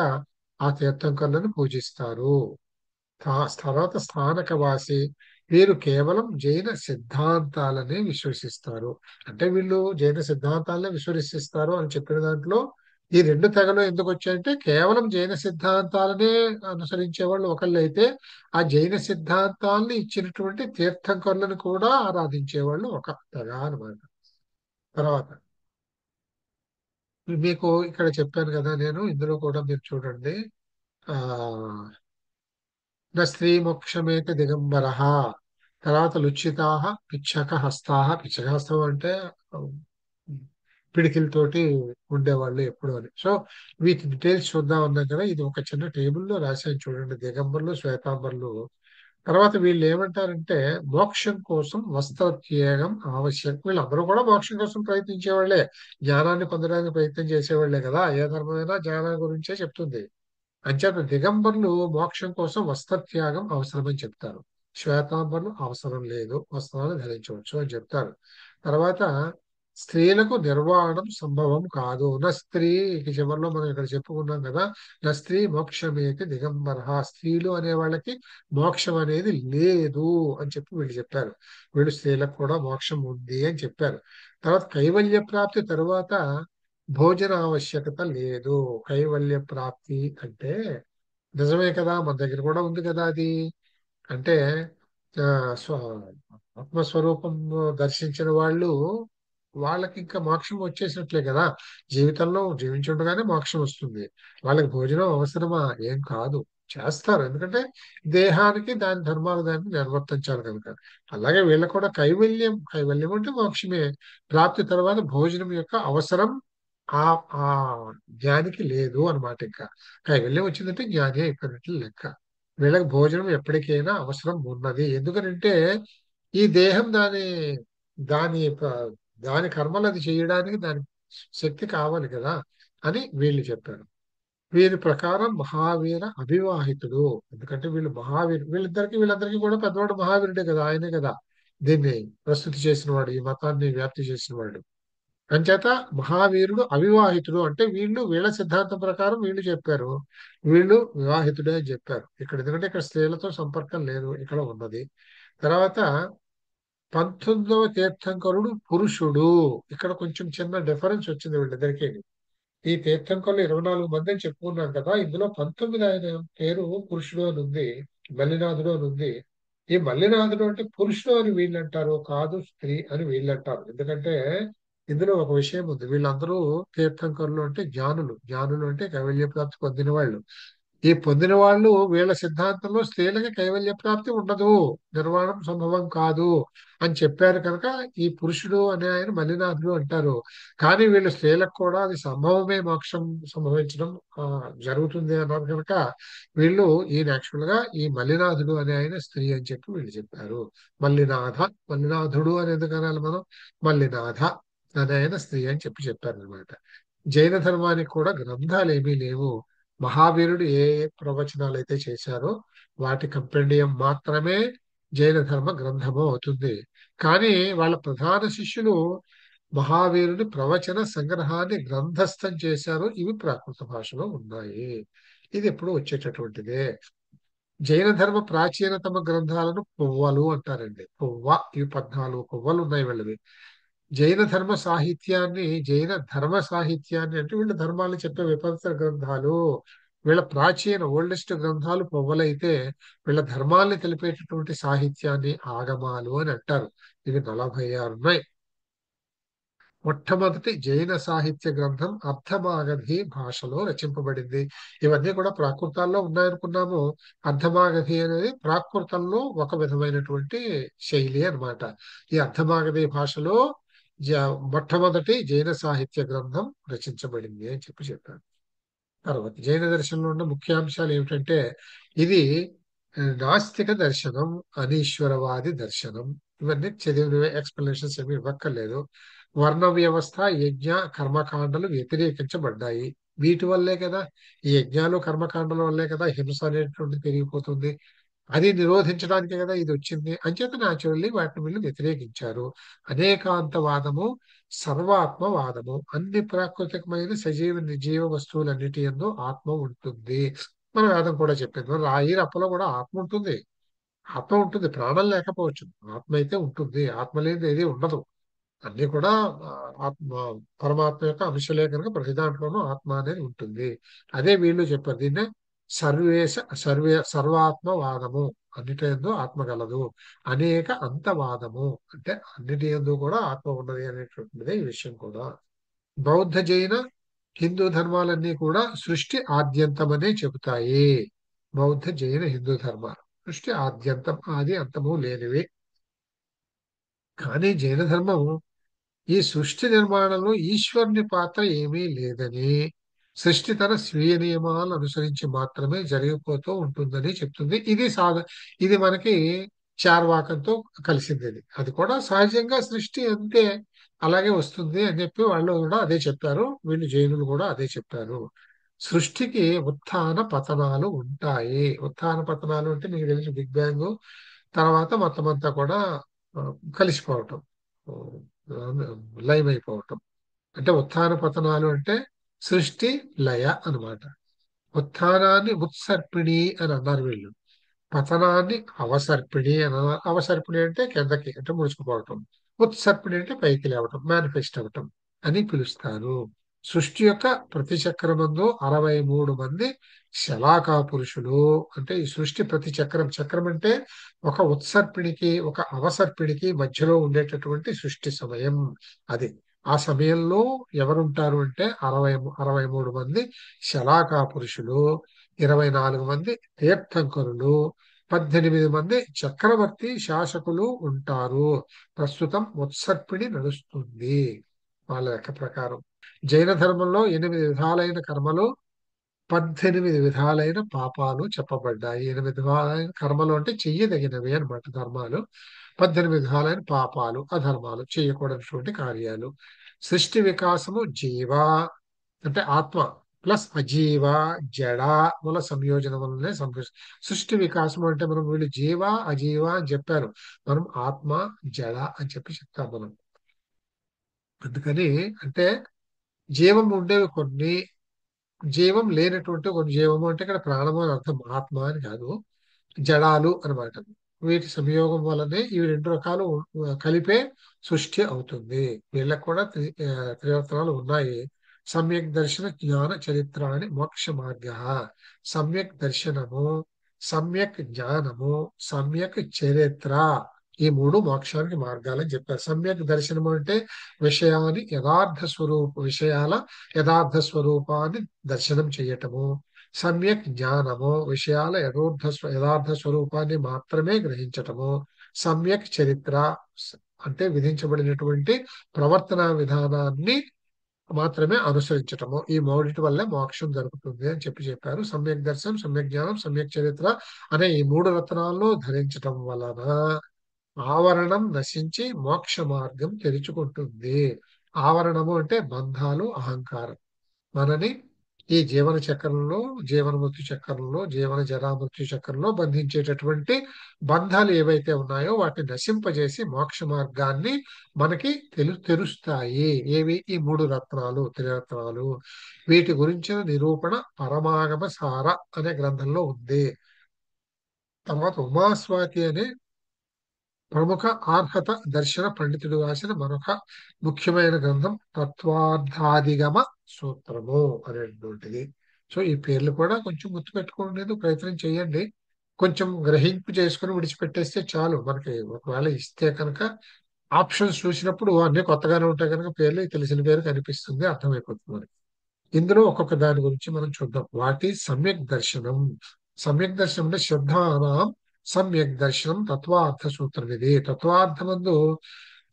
ఆ తీర్థంకరులను పూజిస్తారు. తర్వాత స్థానకవాసి. వీరు కేవలం జైన సిద్ధాంతాలనే విశ్వసిస్తారు. అంటే వీళ్ళు జైన సిద్ధాంతాలనే విశ్వసిస్తారు అని చెప్పిన దాంట్లో ఈ రెండు తెగలు ఎందుకు వచ్చాయంటే, కేవలం జైన సిద్ధాంతాలనే అనుసరించే వాళ్ళు ఒకళ్ళు అయితే, ఆ జైన సిద్ధాంతాలని ఇచ్చినటువంటి తీర్థంకరులను కూడా ఆరాధించే వాళ్ళు ఒక తెగ అనమాట. తర్వాత మీకు ఇక్కడ చెప్పాను కదా నేను, ఇందులో కూడా మీరు చూడండి. ఆ న స్త్రీ మోక్షమేత దిగంబర. తర్వాత లుచ్చితాహ పిచ్చక హస్తాహ. పిచ్చక హస్తం అంటే ఆ, పిడికిలతోటి ఉండేవాళ్ళు ఎప్పుడు అని. సో వీటి డీటెయిల్స్ చూద్దాం అన్నాం కదా, ఇది ఒక చిన్న టేబుల్లో రాశాను చూడండి. దిగంబర్లు, శ్వేతాంబర్లు తర్వాత వీళ్ళు ఏమంటారంటే మోక్షం కోసం వస్త్రత్యాగం ఆవశ్యకం. వీళ్ళందరూ కూడా మోక్షం కోసం ప్రయత్నించే వాళ్ళే, జ్ఞానాన్ని పొందడానికి ప్రయత్నం చేసేవాళ్లే కదా. ఏ ధర్మమైనా జ్ఞానం గురించే చెప్తుంది. అంచేత దిగంబరులు మోక్షం కోసం వస్త్రత్యాగం అవసరమని చెప్తారు. శ్వేతాంబరులు అవసరం లేదు, వస్త్రాలు ధరించవచ్చు అని చెప్తారు. తర్వాత స్త్రీలకు నిర్వాణం సంభవం కాదు. నా స్త్రీ, ఇక చివరిలో మనం ఇక్కడ చెప్పుకున్నాం కదా, నా స్త్రీ మోక్షమేతి దిగంబర, స్త్రీలు అనే వాళ్ళకి మోక్షం అనేది లేదు అని చెప్పి వీళ్ళు చెప్పారు. వీళ్ళు స్త్రీలకు కూడా మోక్షం ఉంది అని చెప్పారు. తర్వాత కైవల్య ప్రాప్తి తరువాత భోజన ఆవశ్యకత లేదు. కైవల్య ప్రాప్తి అంటే నిజమే కదా, మన దగ్గర కూడా ఉంది కదా అది. అంటే ఆ, స్వ ఆత్మస్వరూపం దర్శించిన వాళ్ళు, వాళ్ళకి ఇంకా మోక్షం వచ్చేసినట్లే కదా. జీవితంలో జీవించుండగానే మోక్షం వస్తుంది. వాళ్ళకి భోజనం అవసరమా? ఏం కాదు, చేస్తారు. ఎందుకంటే దేహానికి దాని ధర్మాలు దాన్ని నిర్వర్తించాలి కనుక. అలాగే వీళ్ళకు కూడా కైవల్యం, కైవల్యం అంటే మోక్షమే. ప్రాప్తి తర్వాత భోజనం యొక్క అవసరం ఆ ఆ జ్ఞానికి లేదు అన్నమాట. ఇంకా కైవల్యం వచ్చిందంటే జ్ఞాని అయిపోయినట్లు లెక్క. వీళ్ళకి భోజనం ఎప్పటికైనా అవసరం ఉన్నది. ఎందుకనంటే ఈ దేహం దాని దాని దాని కర్మలు అది చేయడానికి దాని శక్తి కావాలి కదా అని వీళ్ళు చెప్పారు. వీరి ప్రకారం మహావీర అవివాహితుడు. ఎందుకంటే వీళ్ళు వీళ్ళందరికీ కూడా పెద్దవాడు మహావీరుడే కదా, ఆయనే కదా దీన్ని ప్రస్తుతి చేసిన వాడు, ఈ మతాన్ని వ్యాప్తి చేసిన వాడు. అంచేత మహావీరుడు అవివాహితుడు అంటే వీళ్ళ సిద్ధాంతం ప్రకారం వీళ్ళు చెప్పారు, వీళ్ళు వివాహితుడే అని చెప్పారు. ఇక్కడ ఎందుకంటే ఇక్కడ స్త్రీలతో సంపర్కం లేదు, ఇక్కడ ఉన్నది. తర్వాత 19వ తీర్థంకరుడు పురుషుడు. ఇక్కడ కొంచెం చిన్న డిఫరెన్స్ వచ్చింది వీళ్ళిద్దరికీ. ఈ తీర్థంకరులు 24 మంది అని చెప్పుకున్నాం కదా, ఇందులో 19 ఆయన పేరు పురుషుడు అని ఉంది, మల్లినాథుడు అని ఉంది. ఈ మల్లినాథుడు అంటే పురుషుడు అని వీళ్ళు అంటారు, కాదు స్త్రీ అని వీళ్ళు అంటారు. ఎందుకంటే ఇందులో ఒక విషయం ఉంది. వీళ్ళందరూ తీర్థంకరులు అంటే జ్ఞానులు, జ్ఞానులు అంటే కైవల్య ప్రాప్తి పొందిన వాళ్ళు. ఈ పొందిన వాళ్ళు వీళ్ళ సిద్ధాంతంలో స్త్రీలకి కైవల్య ప్రాప్తి ఉండదు, నిర్వాణం సంభవం కాదు అని చెప్పారు కనుక ఈ పురుషుడు అనే ఆయన మల్లినాథుడు అంటారు. కానీ వీళ్ళు స్త్రీలకు కూడా అది సంభవమే, మోక్షం సంభవించడం జరుగుతుంది అన్నారు కనుక వీళ్ళు ఈయన యాక్చువల్ గా ఈ మల్లినాథుడు అనే ఆయన స్త్రీ అని చెప్పి వీళ్ళు చెప్పారు. మల్లినాథ, మల్లినాథుడు అని ఎందుకు అనాలి మనం, మల్లినాథ అనే ఆయన స్త్రీ అని చెప్పి చెప్పారు అనమాట. జైన ధర్మానికి కూడా గ్రంథాలు ఏమీ లేవు. మహావీరుడు ఏ ఏ ప్రవచనాలు అయితే చేశారో వాటి కంపెండియం మాత్రమే జైన ధర్మ గ్రంథము అవుతుంది. కానీ వాళ్ళ ప్రధాన శిష్యులు మహావీరుని ప్రవచన సంగ్రహాన్ని గ్రంథస్థం చేశారు. ఇవి ప్రాకృత భాషలో ఉన్నాయి. ఇది ఎప్పుడు వచ్చేటటువంటిదే. జైన ధర్మ ప్రాచీనతమ గ్రంథాలను పువ్వలు అంటారండి. పువ్వ, ఇవి 14 పువ్వలు ఉన్నాయి వీళ్ళవి. జైన ధర్మ సాహిత్యాన్ని అంటే వీళ్ళ ధర్మాలను చెప్పే విపరీత గ్రంథాలు. వీళ్ళ ప్రాచీన ఓల్డెస్ట్ గ్రంథాలు పొవ్వలైతే వీళ్ళ ధర్మాల్ని తెలిపేటటువంటి సాహిత్యాన్ని ఆగమాలు అని అంటారు. ఇవి 46 ఉన్నాయి. మొట్టమొదటి జైన సాహిత్య గ్రంథం అర్ధమాగధి భాషలో రచింపబడింది. ఇవన్నీ కూడా ప్రాకృతాల్లో ఉన్నాయనుకున్నాము. అర్ధమాగధి అనేది ప్రాకృతంలో ఒక విధమైనటువంటి శైలి అన్నమాట. ఈ అర్ధమాగధి భాషలో మొట్టమొదటి జైన సాహిత్య గ్రంథం రచించబడింది అని చెప్పారు. తర్వాత జైన దర్శనంలో ఉన్న ముఖ్యాంశాలు ఏమిటంటే ఇది నాస్తిక దర్శనం, అనీశ్వరవాది దర్శనం. ఇవన్నీ చదివిన ఎక్స్ప్లెనేషన్స్ ఏమి ఇవ్వక్కర్లేదు. వర్ణ వ్యవస్థ, యజ్ఞ కర్మకాండలు వ్యతిరేకించబడ్డాయి. వీటి వల్లే కదా, ఈ యజ్ఞాలు కర్మకాండల వల్లే కదా హింస అనేటువంటిది పెరిగిపోతుంది. అది నిరోధించడానికే కదా ఇది వచ్చింది. అంచేత న్యాచురల్లీ వాటిని వీళ్ళు వ్యతిరేకించారు. అనేకాంతవాదము, సర్వాత్మవాదము, అన్ని ప్రాకృతికమైన సజీవ నిర్జీవ వస్తువులన్నిటి యందు ఆత్మ ఉంటుంది. మన వేదం కూడా చెప్పింది, రాయి రప్పలో కూడా ఆత్మ ఉంటుంది. ఆత్మ ఉంటుంది, ప్రాణం లేకపోవచ్చు, ఆత్మ అయితే ఉంటుంది. ఆత్మ లేనిది ఏది ఉండదు. అన్ని కూడా ఆ, ఆత్మ పరమాత్మ యొక్క అంశలే కనుక ప్రతి దాంట్లోనూ ఆత్మ అనేది ఉంటుంది. అదే వీళ్ళు చెప్పారు, దీన్నే సర్వేశ సర్వాత్మవాదము. అన్నిటి యందు ఆత్మ గలదు. అనేక అంతవాదము అంటే అన్నిటి యందు కూడా ఆత్మ ఉన్నది అనేటువంటిదే ఈ విషయం కూడా. బౌద్ధ జైన హిందూ ధర్మాలన్నీ కూడా సృష్టి ఆద్యంతమనే చెబుతాయి. బౌద్ధ జైన హిందూ ధర్మాలు సృష్టి ఆద్యంతం, ఆది అంతము లేనివి. కానీ జైన ధర్మం ఈ సృష్టి నిర్మాణంలో ఈశ్వరుని పాత్ర ఏమీ లేదని, సృష్టి తన స్వీయ నియమాలను అనుసరించి మాత్రమే జరిగిపోతూ ఉంటుందని చెప్తుంది. ఇది మనకి చార్వాకంతో కలిసింది. అది కూడా సహజంగా సృష్టి అంతే, అలాగే వస్తుంది అని చెప్పి వాళ్ళు కూడా అదే చెప్పారు. వీళ్ళు జైనులు కూడా అదే చెప్పారు. సృష్టికి ఉత్థాన పతనాలు ఉంటాయి. ఉత్థాన పతనాలు అంటే మీకు తెలిసి బిగ్ బ్యాంగ్ తర్వాత మొత్తం అంతా కూడా ఆ, కలిసిపోవటం, లైవ్ అయిపోవటం. అంటే ఉత్థాన పతనాలు అంటే సృష్టి లయ అన్నమాట. ఉత్థానాన్ని ఉత్సర్పిణి అని అన్నారు వీళ్ళు. పతనాన్ని అవసర్పిణి అని అన్నారు. అవసర్పిణి అంటే కిందకి అంటే ముడుచుకుపోవటం. ఉత్సర్పిణి అంటే పైకి లేవటం, మేనిఫెస్ట్ అవ్వటం అని పిలుస్తారు. సృష్టి యొక్క ప్రతి చక్రమందు 63 మంది శలాకా పురుషులు. అంటే ఈ సృష్టి ప్రతి చక్రం, చక్రం అంటే ఒక ఉత్సర్పిణికి ఒక అవసర్పిణికి మధ్యలో ఉండేటటువంటి సృష్టి సమయం అది. ఆ సమయంలో ఎవరుంటారు అంటే 63 మంది శలాకా పురుషులు, 24 మంది తీర్థంకరులు, 18 మంది చక్రవర్తి శాసకులు ఉంటారు. ప్రస్తుతం ఉత్సర్పిణి నడుస్తుంది వాళ్ళ లెక్క ప్రకారం. జైన ధర్మంలో 8 విధాలైన కర్మలు, 18 విధాలైన పాపాలు చెప్పబడ్డాయి. 8 విధాలైన కర్మలు అంటే చెయ్యదగినవి అన్నమాట ధర్మాలు. 18 విధాలైన పాపాలు అధర్మాలు, చేయకూడనటువంటి కార్యాలు. సృష్టి వికాసము జీవ అంటే ఆత్మ ప్లస్ అజీవ జడ మూల సంయోజనం వల్లనే సృష్టి వికాసం అంటే మనం వీళ్ళు జీవ అజీవ అని చెప్పారు. మనం ఆత్మ జడ అని చెప్పి చెప్తాం మనం. అందుకని అంటే జీవం ఉండేవి కొన్ని, జీవం లేనటువంటి కొన్ని. జీవము అంటే ఇక్కడ ప్రాణము అని అర్థం, ఆత్మ అని కాదు. జడాలు అన్నమాట. వీటి సంయోగం వల్లనే ఈ రెండు రకాలు కలిపే సృష్టి అవుతుంది. వీళ్ళకు కూడా త్రిరత్నాలు ఉన్నాయి. సమ్యక్ దర్శన జ్ఞాన చరిత్ర అని మోక్ష మార్గ. సమ్యక్ దర్శనము, సమ్యక్ జ్ఞానము, సమ్యక్ చరిత్ర, ఈ మూడు మోక్షానికి మార్గాలని చెప్పారు. సమ్యక్ దర్శనము అంటే విషయాల యథార్థ స్వరూపాన్ని దర్శనం చేయటము. సమ్యక్ జ్ఞానము విషయాల యథార్థ స్వరూపాన్ని మాత్రమే గ్రహించటము. సమ్యక్ చరిత్ర అంటే విధించబడినటువంటి ప్రవర్తన విధానాన్ని మాత్రమే అనుసరించటము. ఈ మూడిటి వల్లే మోక్షం జరుగుతుంది అని చెప్పారు. సమ్యక్ దర్శనం, సమ్యక్ జ్ఞానం, సమ్యక్ చరిత్ర అనే ఈ మూడు రత్నాలను ధరించటం వలన ఆవరణం నశించి మోక్ష మార్గం తెరుచుకుంటుంది. ఆవరణము అంటే బంధాలు, అహంకారం మనని ఈ జీవన చక్రంలో, జీవన మృత్యు చక్రంలో, జీవన జరా మృత్యు చక్రంలో బంధించేటటువంటి బంధాలు ఏవైతే ఉన్నాయో వాటిని నశింపజేసి మోక్ష మార్గాన్ని మనకి తెరుస్తాయి. ఏవి? ఈ మూడు రత్నాలు, త్రిరత్నాలు. వీటి గురించిన నిరూపణ పరమాగమ సార అనే గ్రంథంలో ఉంది. తర్వాత ఉమాస్వాతి అనే ప్రముఖ ఆర్హత దర్శన పండితుడు రాసిన మరొక ముఖ్యమైన గ్రంథం తత్వార్థాధిగమ సూత్రము అనేటువంటిది. సో ఈ పేర్లు కూడా కొంచెం గుర్తుపెట్టుకునేది ప్రయత్నం చేయండి. కొంచెం గ్రహింపు చేసుకుని విడిచిపెట్టేస్తే చాలు. మనకి ఒకవేళ ఇస్తే కనుక ఆప్షన్స్ చూసినప్పుడు అన్ని కొత్తగానే ఉంటాయి కనుక పేర్లు తెలిసిన పేరు కనిపిస్తుంది, అర్థమైపోతుంది మనకి. ఇందులో ఒక్కొక్క దాని గురించి మనం చూద్దాం. వాటి సమ్యక్ దర్శనం. సమ్యక్ దర్శనం అంటే శ్రద్ధానాం సమ్యక్ దర్శనం తత్వార్థ సూత్రం. ఇది తత్వార్థమందు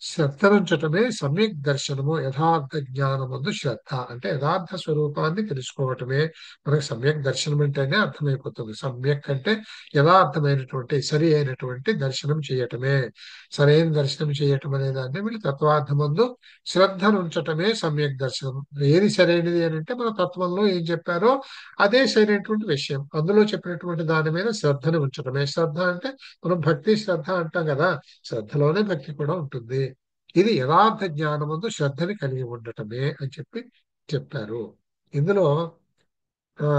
శ్రద్ధ నుంచటమే సమ్యక్ దర్శనము. యథార్థ జ్ఞానమందు శ్రద్ధ అంటే యథార్థ స్వరూపాన్ని తెలుసుకోవటమే మనకి సమ్యక్ దర్శనం అంటేనే అర్థమైపోతుంది. సమ్యక్ అంటే యథార్థమైనటువంటి సరి అయినటువంటి దర్శనం చేయటమే. సరైన దర్శనం చేయటం అనే దాన్ని వీళ్ళు తత్వార్థమందు శ్రద్ధను ఉంచటమే సమ్యక్ దర్శనం. ఏది సరైనది అని అంటే మన తత్వంలో ఏం చెప్పారో అదే సరైనటువంటి విషయం. అందులో చెప్పినటువంటి దాని మీద శ్రద్ధను ఉంచటమే. శ్రద్ధ అంటే మనం భక్తి శ్రద్ధ అంటాం కదా, శ్రద్ధలోనే భక్తి కూడా ఉంటుంది. ఇది యథార్థ జ్ఞానమందు శ్రద్ధని కలిగి ఉండటమే అని చెప్పారు. ఇందులో ఆ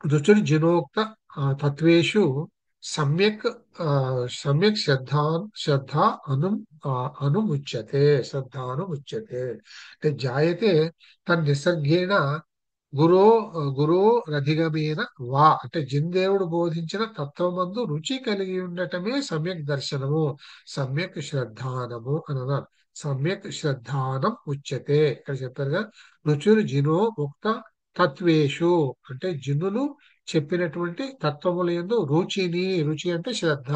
రుచుర్జినోక్త తత్వేషు సమ్యక్ ఆ, సమ్యక్ శ్రద్ధ అను అనుముచ్యతే. శ్రద్ధ అనుముచ్యతే అంటే జాయతే తన్నిసర్గేణ గురో గురో రధిగమేన వా అంటే జిందేవుడు బోధించిన తత్వమందు రుచి కలిగి ఉండటమే సమ్యక్ దర్శనము, సమ్యక్ శ్రద్ధానము అని అన్నారు. సమ్యక్ శ్రద్ధానం ఉచ్యతే ఇక్కడ చెప్పారుగా. రుచురు జినో ఉక్త తత్వేషు అంటే జిన్నులు చెప్పినటువంటి తత్వముల యందు రుచిని, రుచి అంటే శ్రద్ధ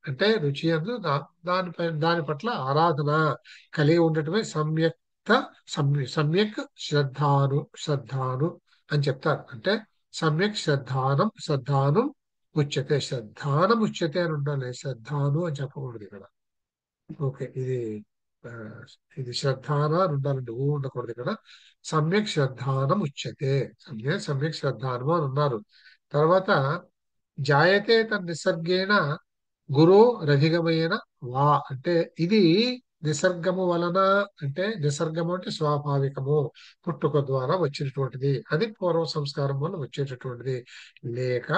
అంటే రుచి యందు దాని పట్ల ఆరాధన కలిగి ఉండటమే సమ్యక్ సమ్యక్ శ్రద్ధాను అని చెప్తారు. అంటే సమ్యక్ శ్రద్ధానం ఉచ్యతే. శ్రద్ధానం ఉచ్యతే అని ఉండాలి, శ్రద్ధాను అని చెప్పకూడదు ఇక్కడ. ఓకే, ఆ, ఇది శ్రద్ధాన అని ఉండాలండి, ఉండకూడదు ఇక్కడ. సమ్యక్ శ్రద్ధానం ఉచ్యతే. సమ్యక్ శ్రద్ధానము అని ఉన్నారు. తర్వాత జాయతే తన్నిసర్గేణ గురో రధిగమైన వా అంటే ఇది నిసర్గము వలన, అంటే నిసర్గము అంటే స్వాభావికము, పుట్టుక ద్వారా వచ్చినటువంటిది, అది పూర్వ సంస్కారం వల్ల వచ్చేటటువంటిది, లేక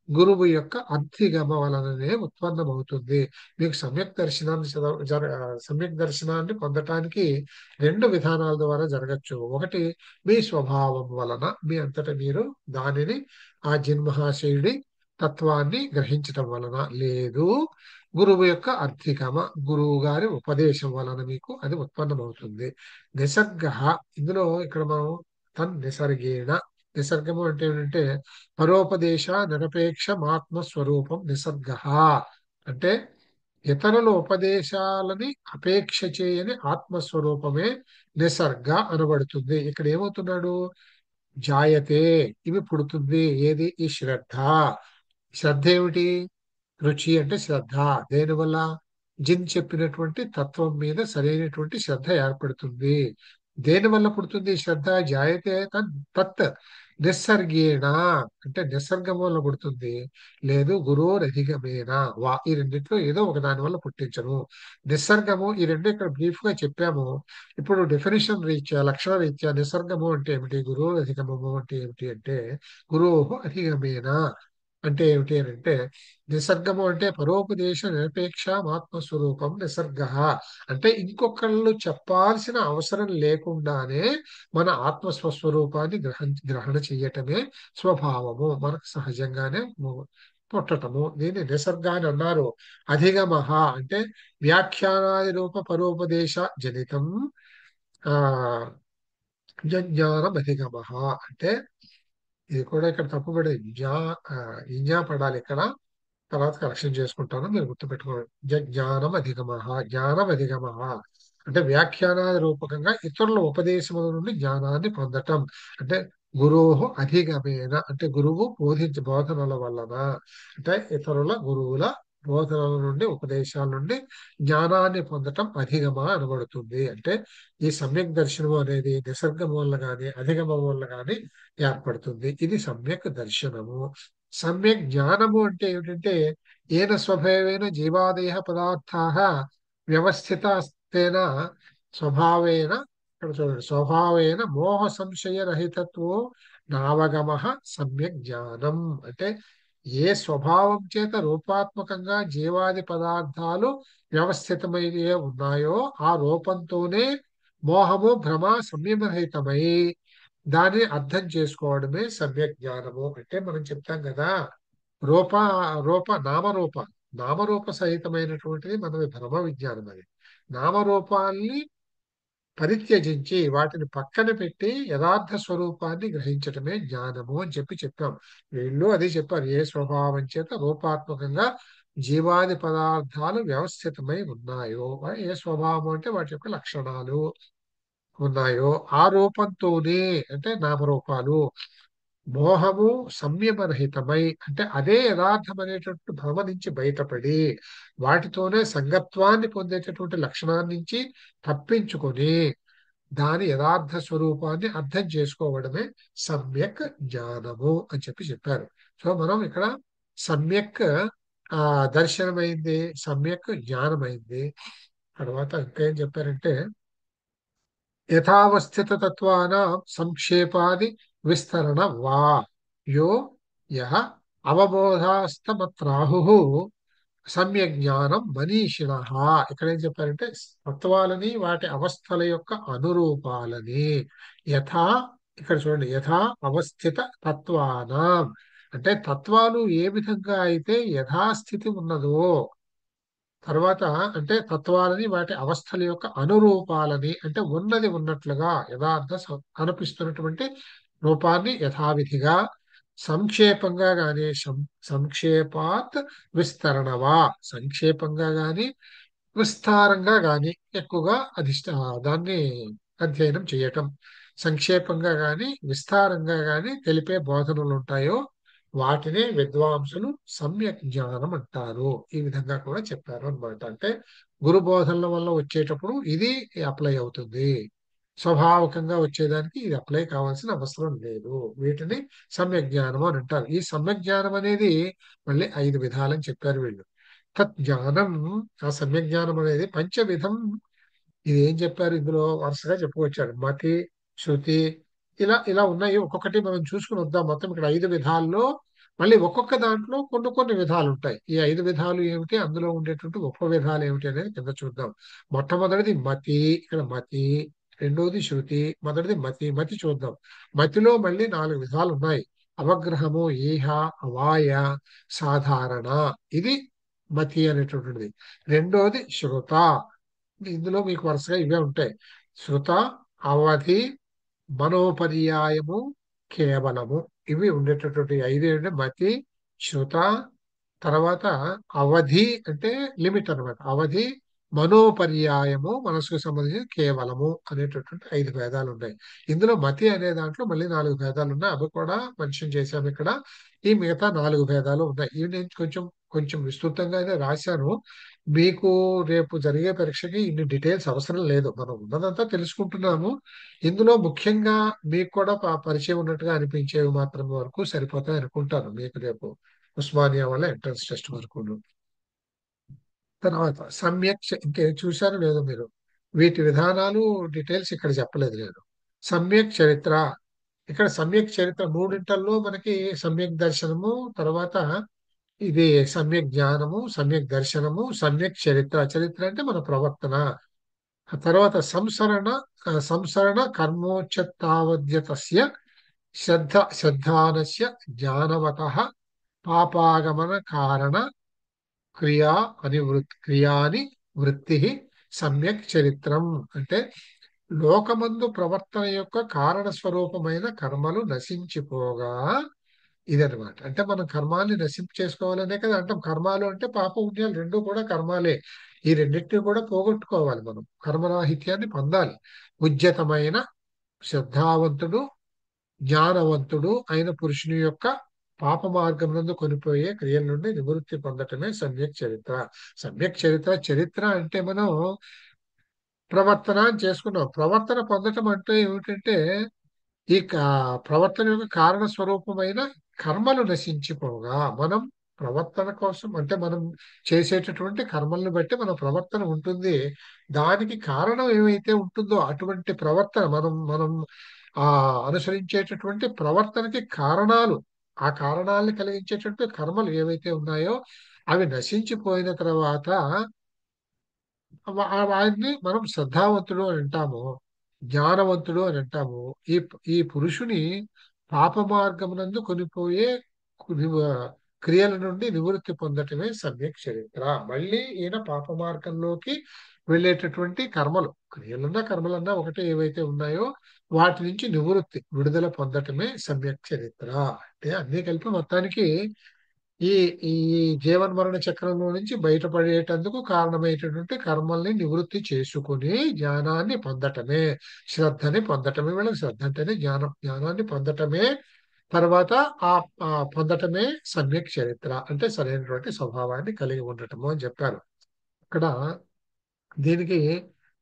గురువు యొక్క అధిగమ వలననే ఉత్పన్నమవుతుంది. మీకు సమ్యక్ దర్శనాన్ని సమ్యక్ దర్శనాన్ని పొందటానికి రెండు విధానాల ద్వారా జరగచ్చు. ఒకటి మీ స్వభావం వలన, మీ అంతటా మీరు దానిని ఆ జిన్మహాశయుడి తత్వాన్ని గ్రహించటం వలన, లేదు గురువు యొక్క అర్థికమ, గురువు గారి ఉపదేశం వలన మీకు అది ఉత్పన్నమవుతుంది. నిసర్గ, ఇందులో ఇక్కడ మనం నిసర్గేణ, నిసర్గము అంటే ఏంటంటే పరోపదేశ నిరపేక్ష ఆత్మస్వరూపం నిసర్గ. అంటే ఇతరుల ఉపదేశాలని అపేక్ష చేయని ఆత్మస్వరూపమే నిసర్గ అనబడుతుంది. ఇక్కడ ఏమవుతున్నాడు, జాయతే, ఇవి పుడుతుంది. ఏది, ఈ శ్రద్ధ. శ్రద్ధ ఏమిటి, రుచి అంటే శ్రద్ధ. దేనివల్ల, జిన్ చెప్పినటువంటి తత్వం మీద సరైనటువంటి శ్రద్ధ ఏర్పడుతుంది. దేనివల్ల పుడుతుంది ఈ శ్రద్ధ, జాయతే తత్ నిస్సర్గేణ, అంటే నిసర్గం వల్ల పుడుతుంది, లేదు గురోరధిగమేన వా, ఈ రెండిట్లో ఏదో ఒక దాని వల్ల పుట్టించను. నిసర్గము, ఈ రెండు ఇక్కడ బ్రీఫ్ గా చెప్పాము. ఇప్పుడు డెఫినేషన్ రీత్యా, లక్షణ రీత్యా నిసర్గము అంటే ఏమిటి, గురువు అధిగమము అంటే ఏమిటి అంటే, గురువు అధిగమేన అంటే ఏమిటి అని అంటే, నిసర్గము అంటే పరోపదేశ నిరపేక్ష ఆత్మస్వరూపం నిసర్గ. అంటే ఇంకొకళ్ళు చెప్పాల్సిన అవసరం లేకుండానే మన ఆత్మస్వస్వరూపాన్ని గ్రహణ చెయ్యటమే స్వభావము, మనకు సహజంగానే పుట్టటము. దీన్ని నిసర్గ అని అన్నారు. అధిగమః అంటే వ్యాఖ్యానాది రూప పరోపదేశ జనితం ఆ జ్ఞానం అధిగమః. అంటే ఇది కూడా ఇక్కడ తప్పుపడేది, ఇంజా పడాలి ఇక్కడ, తర్వాత కరెక్షన్ చేసుకుంటాను, మీరు గుర్తుపెట్టుకోండి. జ్ఞానం అధిగమః, జ్ఞానం అధిగమః అంటే వ్యాఖ్యానాది రూపకంగా ఇతరుల ఉపదేశముల నుండి జ్ఞానాన్ని పొందటం. అంటే గురువు అధిగమేన అంటే గురువు బోధనల వలన, అంటే ఇతరుల గురువుల బోధనల నుండి, ఉపదేశాల నుండి జ్ఞానాన్ని పొందటం అధిగమ అనబడుతుంది. అంటే ఈ సమ్యక్ దర్శనము అనేది నిసర్గం వల్ల గాని అధిగమం వల్ల గాని ఏర్పడుతుంది. ఇది సమ్యక్ దర్శనము. సమ్యక్ జ్ఞానము అంటే ఏమిటంటే, ఏన స్వభావేన జీవాదేహ పదార్థాః వ్యవస్థితస్తేన స్వభావేన, ఇక్కడ చూడండి, స్వభావేన మోహ సంశయ రహితత్వో నావగమః సమ్యక్ జ్ఞానం. అంటే ఏ స్వభావం చేత రూపాత్మకంగా జీవాది పదార్థాలు వ్యవస్థితమయ్యే ఉన్నాయో ఆ రూపంతోనే మోహము భ్రమ సంయమరహితమై దాన్ని అర్థం చేసుకోవడమే సమ్యక్ జ్ఞానము. అంటే మనం చెప్తాం కదా, రూప నామరూప, నామరూప సహితమైనటువంటిది మనది భ్రమ విజ్ఞానం. అది నామరూపాల్ని పరిత్యజించి వాటిని పక్కన పెట్టి యథార్థ స్వరూపాన్ని గ్రహించటమే జ్ఞానము అని చెప్పాం. వీళ్ళు అదే చెప్పారు, ఏ స్వభావం చేత రూపాత్మకంగా జీవాది పదార్థాలు వ్యవస్థితమై ఉన్నాయో, ఏ స్వభావం అంటే వాటి యొక్క లక్షణాలు ఉన్నాయో ఆ రూపంతోనే, అంటే నామరూపాలు, మోహము సంయమరహితమై అంటే అదే యథార్థమనేటటువంటి భ్రమ నుంచి బయటపడి వాటితోనే సంగత్వాన్ని పొందేటటువంటి లక్షణాన్ని నుంచి తప్పించుకొని దాని యథార్థ స్వరూపాన్ని అర్థం చేసుకోవడమే సమ్యక్ జ్ఞానము అని చెప్పారు. సో మనం ఇక్కడ సమ్యక్ ఆ దర్శనమైంది, సమ్యక్ జ్ఞానమైంది. తర్వాత ఇంకా ఏం చెప్పారంటే, యథావస్థిత తత్వానాం సంక్షేపాది విస్తరణ వా యో యః అవబోధాస్తమత్రాహు సమ్యక్ జ్ఞానం మనీషిణః. ఇక్కడ ఏం చెప్పారంటే, తత్వాలని వాటి అవస్థల యొక్క అనురూపాలని యథా, ఇక్కడ చూడండి, యథా అవస్థిత తత్వానాం అంటే తత్వాలు ఏ విధంగా అయితే యథాస్థితి ఉన్నదో, తర్వాత అంటే తత్వాలని వాటి అవస్థల యొక్క అనురూపాలని అంటే ఉన్నది ఉన్నట్లుగా యథార్థ కనిపిస్తున్నటువంటి రూపాన్ని యథావిధిగా, సంక్షేపంగా గాని సంక్షేపాత్ విస్తరణవా, సంక్షేపంగా గాని విస్తారంగా గాని ఎక్కువగా దాన్ని అధ్యయనం చేయటం. సంక్షేపంగా గాని విస్తారంగా గాని తెలిపే బోధనలు ఉంటాయో వాటినే విద్వాంసులు సమ్యక్ జ్ఞానం అంటారు. ఈ విధంగా కూడా చెప్పారు అన్నమాట. అంటే గురు బోధనల వల్ల వచ్చేటప్పుడు ఇది అప్లై అవుతుంది, స్వభావకంగా వచ్చేదానికి ఇది అప్లై కావాల్సిన అవసరం లేదు. వీటిని సమ్యక్ జ్ఞానం అని అంటారు. ఈ సమ్యక్ జ్ఞానం అనేది మళ్ళీ 5 విధాలని చెప్పారు వీళ్ళు. తత్ జ్ఞానం, ఆ సమ్యక్ జ్ఞానం అనేది పంచవిధం. ఇది ఏం చెప్పారు ఇందులో వరుసగా చెప్పుకొచ్చాడు. మతి, శృతి, ఇలా ఇలా ఉన్నాయి. ఒక్కొక్కటి మనం చూసుకుని వద్దాం. మొత్తం ఇక్కడ 5 విధాల్లో మళ్ళీ ఒక్కొక్క దాంట్లో కొన్ని కొన్ని విధాలు ఉంటాయి. ఈ 5 విధాలు ఏమిటి, అందులో ఉండేటువంటి ఉపవిధాలు ఏమిటి అనేది కింద చూద్దాం. మొట్టమొదటిది మతి. ఇక్కడ మతి. రెండోది శృతి. మొదటిది మతి. మతి చూద్దాం. మతిలో మళ్ళీ 4 విధాలు ఉన్నాయి. అవగ్రహము, ఈహ, అవాయ, సాధారణ. ఇది మతి అనేటువంటిది. రెండోది శృత. ఇందులో మీకు వరుసగా ఇవే ఉంటాయి. శృత, అవధి, మనోపర్యాయము, కేవలము. ఇవి ఉండేటటువంటి 5 ఏంటంటే మతి, శృత, తర్వాత అవధి అంటే లిమిట్ అన్నమాట. అవధి, మనోపర్యాయము మనసుకు సంబంధించి కేవలము అనేటటువంటి 5 భేదాలు ఉన్నాయి. ఇందులో మతి అనే దాంట్లో మళ్ళీ 4 భేదాలు ఉన్నాయి. అవి కూడా మెన్షన్ చేశాము ఇక్కడ. ఈ మిగతా 4 భేదాలు ఉన్నాయి. ఇవి నేను కొంచెం కొంచెం విస్తృతంగానే రాశాను. మీకు రేపు జరిగే పరీక్షకి ఇన్ని డీటెయిల్స్ అవసరం లేదు. మనం ఉన్నదంతా తెలుసుకుంటున్నాము. ఇందులో ముఖ్యంగా మీకు కూడా పరిచయం ఉన్నట్టుగా అనిపించేవి మాత్రం వరకు సరిపోతాయి అనుకుంటాను. మీకు రేపు ఉస్మానియా వల్ల ఎంట్రన్స్ టెస్ట్ వరకు. తర్వాత సమ్యక్ ఇంకే చూశారు లేదో మీరు, వీటి విధానాలు డీటెయిల్స్ ఇక్కడ చెప్పలేదు నేను. సమ్యక్ చరిత్ర. ఇక్కడ సమ్యక్ చరిత్ర మూడింటల్లో మనకి సమ్యక్ దర్శనము, తర్వాత ఇది సమ్యక్ జ్ఞానము, సమ్యక్ దర్శనము, సమ్యక్ చరిత్ర. చరిత్ర అంటే మన ప్రవర్తన. ఆ తర్వాత సంసరణ కర్మోచ్యతావద్యతస్య శ్రద్ధానస్య జ్ఞానవత పాపాగమన కారణ క్రియాని వృత్తి సమ్యక్ చరిత్రం. అంటే లోకమందు ప్రవర్తన యొక్క కారణ స్వరూపమైన కర్మలు నశించిపోగా, ఇదనమాట. అంటే మనం కర్మాల్ని నశింపు చేసుకోవాలనే కదా అంటాం. కర్మాలు అంటే పాప పుణ్యాలు రెండు కూడా కర్మాలే. ఈ రెండింటిని కూడా పోగొట్టుకోవాలి, మనం కర్మరాహిత్యాన్ని పొందాలి. ఉద్యతమైన శ్రద్ధావంతుడు, జ్ఞానవంతుడు అయిన పురుషుని యొక్క పాప మార్గం నందు కొనిపోయే క్రియల నుండి నివృత్తి పొందటమే సమ్యక్ చరిత్ర. సమ్యక్ చరిత్ర, చరిత్ర అంటే మనం ప్రవర్తన అని చేసుకున్నాం. ప్రవర్తన పొందటం అంటే ఏమిటంటే ఈ ప్రవర్తన యొక్క కారణ స్వరూపమైన కర్మలు నశించిపోగా, మనం ప్రవర్తన కోసం అంటే మనం చేసేటటువంటి కర్మలను బట్టి మన ప్రవర్తన ఉంటుంది. దానికి కారణం ఏమైతే ఉంటుందో అటువంటి ప్రవర్తన మనం మనం ఆ అనుసరించేటటువంటి ప్రవర్తనకి కారణాలు, ఆ కారణాలను కలిగించేటటువంటి కర్మలు ఏవైతే ఉన్నాయో అవి నశించిపోయిన తర్వాత వారిని మనం శ్రద్ధావంతుడు అని అంటాము, జ్ఞానవంతుడు అని అంటాము. ఈ ఈ పురుషుని పాప మార్గమునందు కొనిపోయే నివ- క్రియల నుండి నివృత్తి పొందటమే సమ్యక్ చరిత్ర. మళ్ళీ ఈయన పాప మార్గంలోకి వెళ్ళేటటువంటి కర్మలు, క్రియలన్నా కర్మలన్నా ఒకటే ఏవైతే ఉన్నాయో వాటి నుంచి నివృత్తి, విడుదల పొందటమే సమ్యక్ చరిత్ర. అంటే అన్ని కలిపి మొత్తానికి ఈ ఈ జీవన్ మరణ చక్రంలో నుంచి బయటపడేటందుకు కారణమైనటువంటి కర్మల్ని నివృత్తి చేసుకుని జ్ఞానాన్ని పొందటమే, శ్రద్ధని పొందటమే. వీళ్ళకి శ్రద్ధ అంటేనే జ్ఞానం, జ్ఞానాన్ని పొందటమే. తర్వాత ఆ ఆ పొందటమే సమ్యక్ చరిత్ర. అంటే సరైనటువంటి స్వభావాన్ని కలిగి ఉండటము అని చెప్పారు. ఇక్కడ దీనికి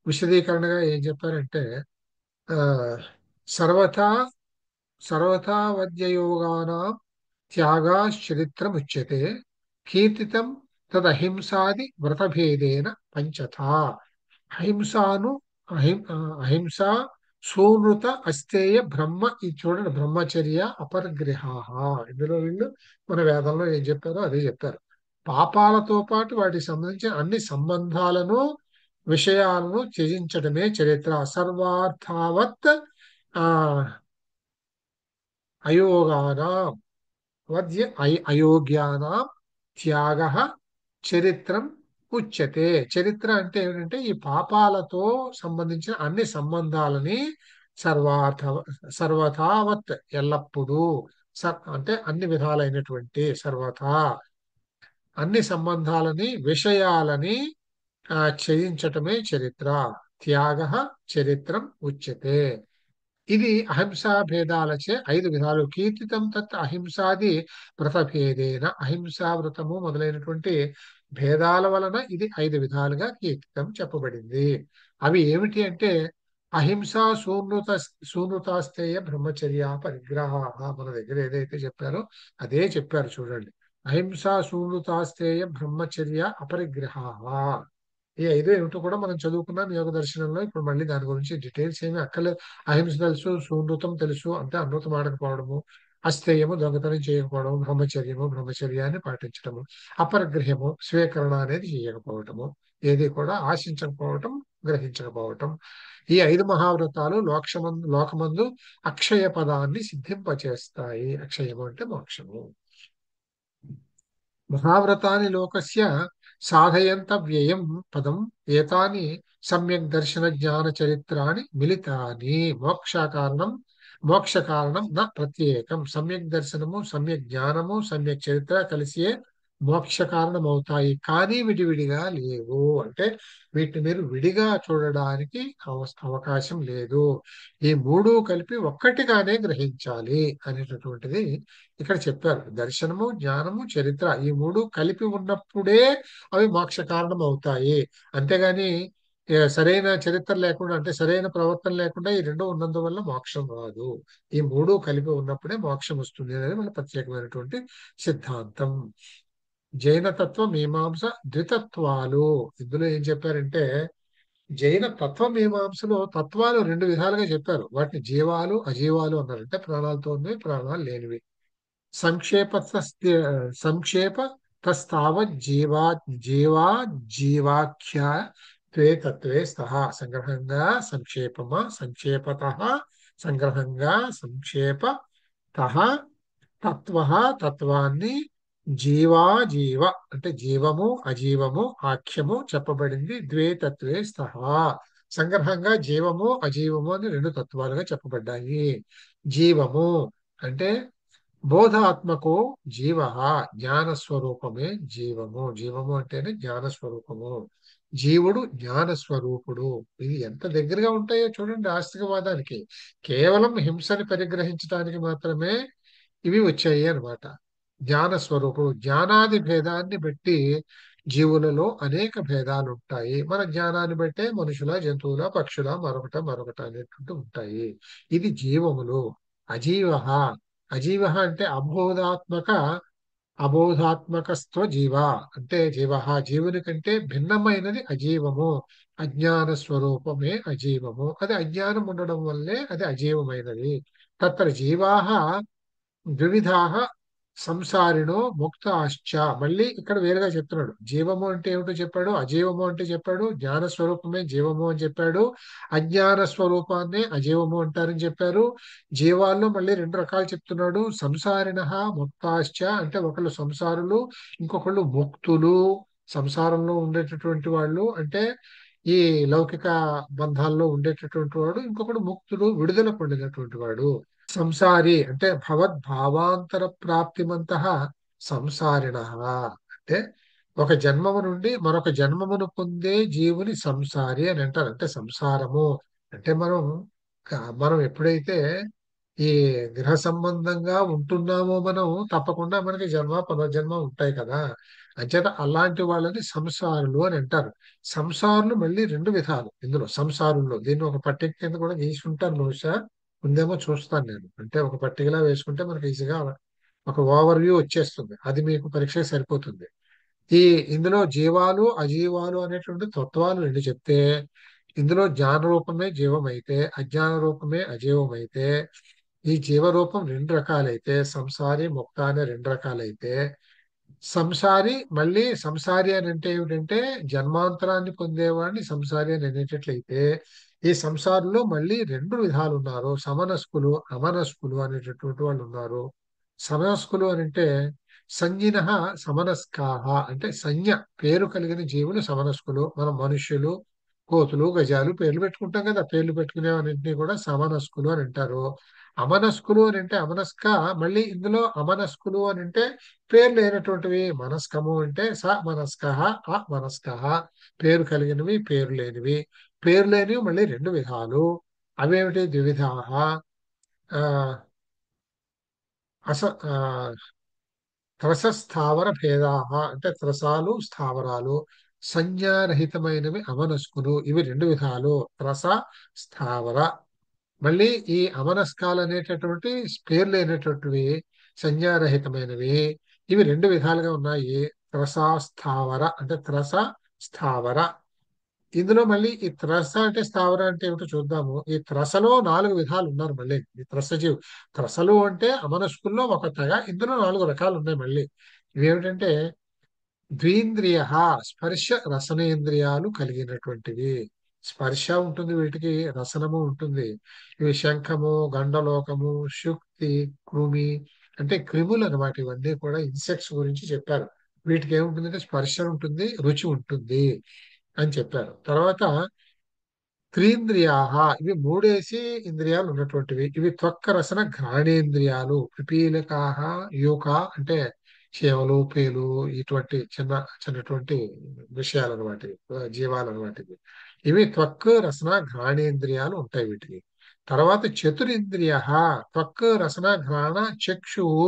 విశదీకరణగా ఏం చెప్పారంటే ఆ సర్వథా సర్వథావద్యయోగానాం త్యాగాశ్చరిత్రముచ్యతే కీర్తితం తదహింసాది వ్రతభేదేన పంచథా. అహింసాను అహింస, సూనృత, అస్తేయ, బ్రహ్మ. ఇది చూడండి, బ్రహ్మచర్య, అపరిగ్రహాః. ఇందులో వీళ్ళు మన వేదంలో ఏం చెప్పారో అదే చెప్పారు. పాపాలతో పాటు వాటికి సంబంధించిన అన్ని సంబంధాలను, విషయాలను త్యజించడమే చరిత్ర. సర్వార్థావత్ ఆ అయోగానాం అయోగ్యానాం త్యాగ చరిత్రం ఉచ్యతే. చరిత్ర అంటే ఏమిటంటే ఈ పాపాలతో సంబంధించిన అన్ని సంబంధాలని సర్వార్థ సర్వథావత్ ఎల్లప్పుడూ, అంటే అన్ని విధాలైనటువంటి సర్వథా అన్ని సంబంధాలని, విషయాలని త్యజించటమే చరిత్ర. త్యాగ చరిత్రం ఉచ్యతే. ఇది అహింసా భేదాలచే 5 విధాలు. కీర్తితం తత్ అహింసాది వ్రతభేదేన. అహింసా వ్రతము మొదలైనటువంటి భేదాల వలన ఇది 5 విధాలుగా కీర్తితం చెప్పబడింది. అవి ఏమిటి అంటే అహింసా శూన్యతాస్థేయ బ్రహ్మచర్య పరిగ్రహ. మన దగ్గర ఏదైతే చెప్పారో అదే చెప్పారు చూడండి. అహింసా శూన్యతాస్థేయ బ్రహ్మచర్య అపరిగ్రహ. ఈ 5 ఏమిటో కూడా మనం చదువుకున్నాం యోగ దర్శనంలో. ఇప్పుడు మళ్ళీ దాని గురించి డీటెయిల్స్ ఏమి అక్కర్లేదు. అహింస తెలుసు, శూన్యతం తెలుసు, అంటే అమృతం ఆడకపోవడము, అస్థేయము దొంగతనం చేయకపోవడం, బ్రహ్మచర్యాన్ని పాటించడము, అపరిగ్రహము స్వీకరణ అనేది చేయకపోవటము, ఏది కూడా ఆశించకపోవటం, గ్రహించకపోవటం. ఈ 5 మహావ్రతాలు లోకమందు అక్షయ పదాన్ని సిద్ధింపచేస్తాయి. అక్షయము అంటే మోక్షము. మహావ్రతాని లోకస్య సాధయంతవ్యయం పదం ఏతాని సమ్యక్ దర్శన జ్ఞాన చరిత్రాన్ని మిలితాని. మోక్ష కారణం న ప్రత్యేకం. సమ్యక్ దర్శనము, సమ్యక్ జ్ఞానము, సమ్యక్ చరిత్ర కలిసియే మోక్ష కారణం అవుతాయి, కానీ విడివిడిగా లేవు. అంటే వీటిని మీరు విడిగా చూడడానికి అవకాశం లేదు. ఈ మూడు కలిపి ఒక్కటిగానే గ్రహించాలి అనేటటువంటిది ఇక్కడ చెప్పారు. దర్శనము, జ్ఞానము, చరిత్ర ఈ మూడు కలిపి ఉన్నప్పుడే అవి మోక్ష కారణం అవుతాయి. అంతేగాని సరైన చరిత్ర లేకుండా, అంటే సరైన ప్రవర్తన లేకుండా ఈ రెండు ఉన్నందువల్ల మోక్షం రాదు. ఈ మూడు కలిపి ఉన్నప్పుడే మోక్షం వస్తుంది అనేది మన ప్రత్యేకమైనటువంటి సిద్ధాంతం. జైన తత్వ మీమాంస ద్వితత్వాలు. ఇందులో ఏం చెప్పారంటే జైన తత్వ మీమాంసలో తత్వాలు 2 విధాలుగా చెప్పారు. వాటిని జీవాలు, అజీవాలు అన్నారు. అంటే ప్రాణాలతో ఉన్నవి, ప్రాణాలు లేనివి. సంక్షేప సంక్షేప తస్తావత్ జీవా జీవాఖ్య త్వే తత్వే స్తః. సంగ్రహంగా సంక్షేపత, సంగ్రహంగా సంక్షేప తత్వ తత్వాన్ని, జీవ అంటే జీవము అజీవము ఆఖ్యము చెప్పబడింది. ద్వే తత్వే స్తః. సంగ్రహంగా జీవము అజీవము అని 2 తత్వాలుగా చెప్పబడ్డాయి. జీవము అంటే బోధాత్మకో జీవ, జ్ఞాన స్వరూపమే జీవము. జీవము అంటేనే జ్ఞాన స్వరూపము. జీవుడు జ్ఞాన స్వరూపుడు. ఇది ఎంత దగ్గరగా ఉంటాయో చూడండి ఆస్తికవాదానికి. కేవలం హింసని పరిగ్రహించడానికి మాత్రమే ఇవి వచ్చాయి అన్నమాట. జ్ఞాన స్వరూపుడు. జ్ఞానాది భేదాన్ని బట్టి జీవులలో అనేక భేదాలు ఉంటాయి. మన జ్ఞానాన్ని బట్టే మనుషుల, జంతువుల, పక్షుల, మరొకట అనేటువంటి ఉంటాయి. ఇది జీవములు. అజీవ, అజీవ అంటే అబోధాత్మకస్త్వ జీవ. అంటే జీవుని కంటే భిన్నమైనది అజీవము. అజ్ఞాన స్వరూపమే అజీవము. అది అజ్ఞానం ఉండడం వల్లే అది అజీవమైనది. తత్ర జీవాహ ద్వివిధాహ సంసారిణో ముక్తాశ్చ. మళ్ళీ ఇక్కడ వేరుగా చెప్తున్నాడు. జీవము అంటే ఏమిటో చెప్పాడు, అజీవము అంటే చెప్పాడు, జ్ఞాన స్వరూపమే జీవము అని చెప్పాడు, అజ్ఞాన స్వరూపాన్ని అజీవము అంటారని చెప్పారు. జీవాల్లో మళ్ళీ 2 రకాలు చెప్తున్నాడు. సంసారిణ ముక్తాశ్చ అంటే ఒకళ్ళు సంసారులు, ఇంకొకళ్ళు ముక్తులు. సంసారంలో ఉండేటటువంటి వాళ్ళు అంటే ఈ లౌకిక బంధాల్లో ఉండేటటువంటి వాడు, ఇంకొకడు ముక్తుడు, విడుదల పొందినటువంటి వాడు. సంసారి అంటే భవద్భావాంతర ప్రాప్తిమంత సంసారిణ. అంటే ఒక జన్మము నుండి మరొక జన్మమును పొందే జీవుని సంసారి అని అంటారు. అంటే సంసారము అంటే మనం ఎప్పుడైతే ఈ గృహ సంబంధంగా ఉంటున్నామో మనం తప్పకుండా మనకి జన్మ పునర్జన్మ ఉంటాయి కదా. అంచేత అలాంటి వాళ్ళని సంసారులు అని అంటారు. సంసారులు మళ్ళీ 2 విధాలు. ఇందులో సంసారుల్లో దీన్ని ఒక పట్టిక కింద కూడా గీసి ఉంటాను బహుశా. ముందేమో చూస్తాను నేను. అంటే ఒక పట్టికలా వేసుకుంటే మనకి ఈజీగా ఒక ఓవర్ వ్యూ వచ్చేస్తుంది. అది మీకు పరీక్షకి సరిపోతుంది. ఈ ఇందులో జీవాలు అజీవాలు అనేటువంటి తత్వాలు 2 చెప్తే, ఇందులో జ్ఞాన రూపమే జీవం అయితే, అజ్ఞాన రూపమే అజీవం అయితే, ఈ జీవరూపం 2 రకాలైతే, సంసారి ముక్త అనే 2 రకాలైతే, మళ్ళీ సంసారి అని అంటే ఏమిటంటే జన్మాంతరాన్ని పొందేవాడిని సంసారి అని అనేటట్లయితే, ఈ సంసారంలో మళ్ళీ 2 విధాలు ఉన్నారు. సమనస్కులు, అమనస్కులు అనేటటువంటి వాళ్ళు ఉన్నారు. సమనస్కులు అని అంటే సంజ్ఞిన సమనస్కాహ. అంటే సంజ్ఞ పేరు కలిగిన జీవులు సమనస్కులు. మనం మనుష్యులు, కోతులు, గజాలు పేర్లు పెట్టుకుంటాం కదా. పేర్లు పెట్టుకునేవన్నింటినీ కూడా సమనస్కులు అని అంటారు. అమనస్కులు అని అంటే మళ్ళీ ఇందులో అమనస్కులు అని అంటే పేరు లేనటువంటివి. మనస్కము అంటే స మనస్క, అ మనస్క, పేరు కలిగినవి, పేరు లేనివి. పేరు లేనివి మళ్ళీ రెండు విధాలు. అవేమిటి? ద్వివిధాః. ఆ, అస ఆ, త్రసస్థావర భేదాః అంటే త్రసాలు స్థావరాలు. సంజ్ఞారహితమైనవి అమనస్కులు, ఇవి రెండు విధాలు. త్రస, స్థావర. మళ్ళీ ఈ అమనస్కాలు అనేటటువంటి పేర్లు లేనటువంటివి, సంజ్ఞారహితమైనవి, ఇవి రెండు విధాలుగా ఉన్నాయి. త్రస, స్థావర అంటే త్రస, స్థావర. ఇందులో మళ్ళీ ఈ త్రస అంటే స్థావర అంటే ఏమిటో చూద్దాము. ఈ త్రసలో నాలుగు విధాలు ఉన్నారు మళ్ళీ. ఈ త్రసజీవి, త్రసలు అంటే అమనస్కుల్లో ఒక తెగ. ఇందులో నాలుగు రకాలు ఉన్నాయి మళ్ళీ. ఇవేమిటంటే ద్వీంద్రియ, స్పర్శ రసనేంద్రియాలు కలిగినటువంటివి. స్పర్శ ఉంటుంది వీటికి, రసనము ఉంటుంది. ఇవి శంఖము, గండలోకము, శుక్తి, కృమి అంటే క్రిములు అన్నమాట. ఇవన్నీ కూడా ఇన్సెక్ట్స్ గురించి చెప్పారు. వీటికి ఏముంటుందంటే స్పర్శ ఉంటుంది, రుచి ఉంటుంది అని చెప్పారు. తర్వాత త్రీంద్రియాహ, ఇవి మూడేసి ఇంద్రియాలు ఉన్నటువంటివి. ఇవి త్వక్క రసన ఘ్రాణేంద్రియాలు. పిపీలకాహ, యూక అంటే చేమలు, పేలు, ఇటువంటి చిన్న చిన్నటువంటి విషయాలు అనమాట, జీవాలు అనమాట ఇవి. ఇవి త్వక్ రసన ఘ్రాణేంద్రియాలు ఉంటాయి వీటికి. తర్వాత చతురింద్రియ, త్వక్ రసన ఘ్రాణ చక్షువు,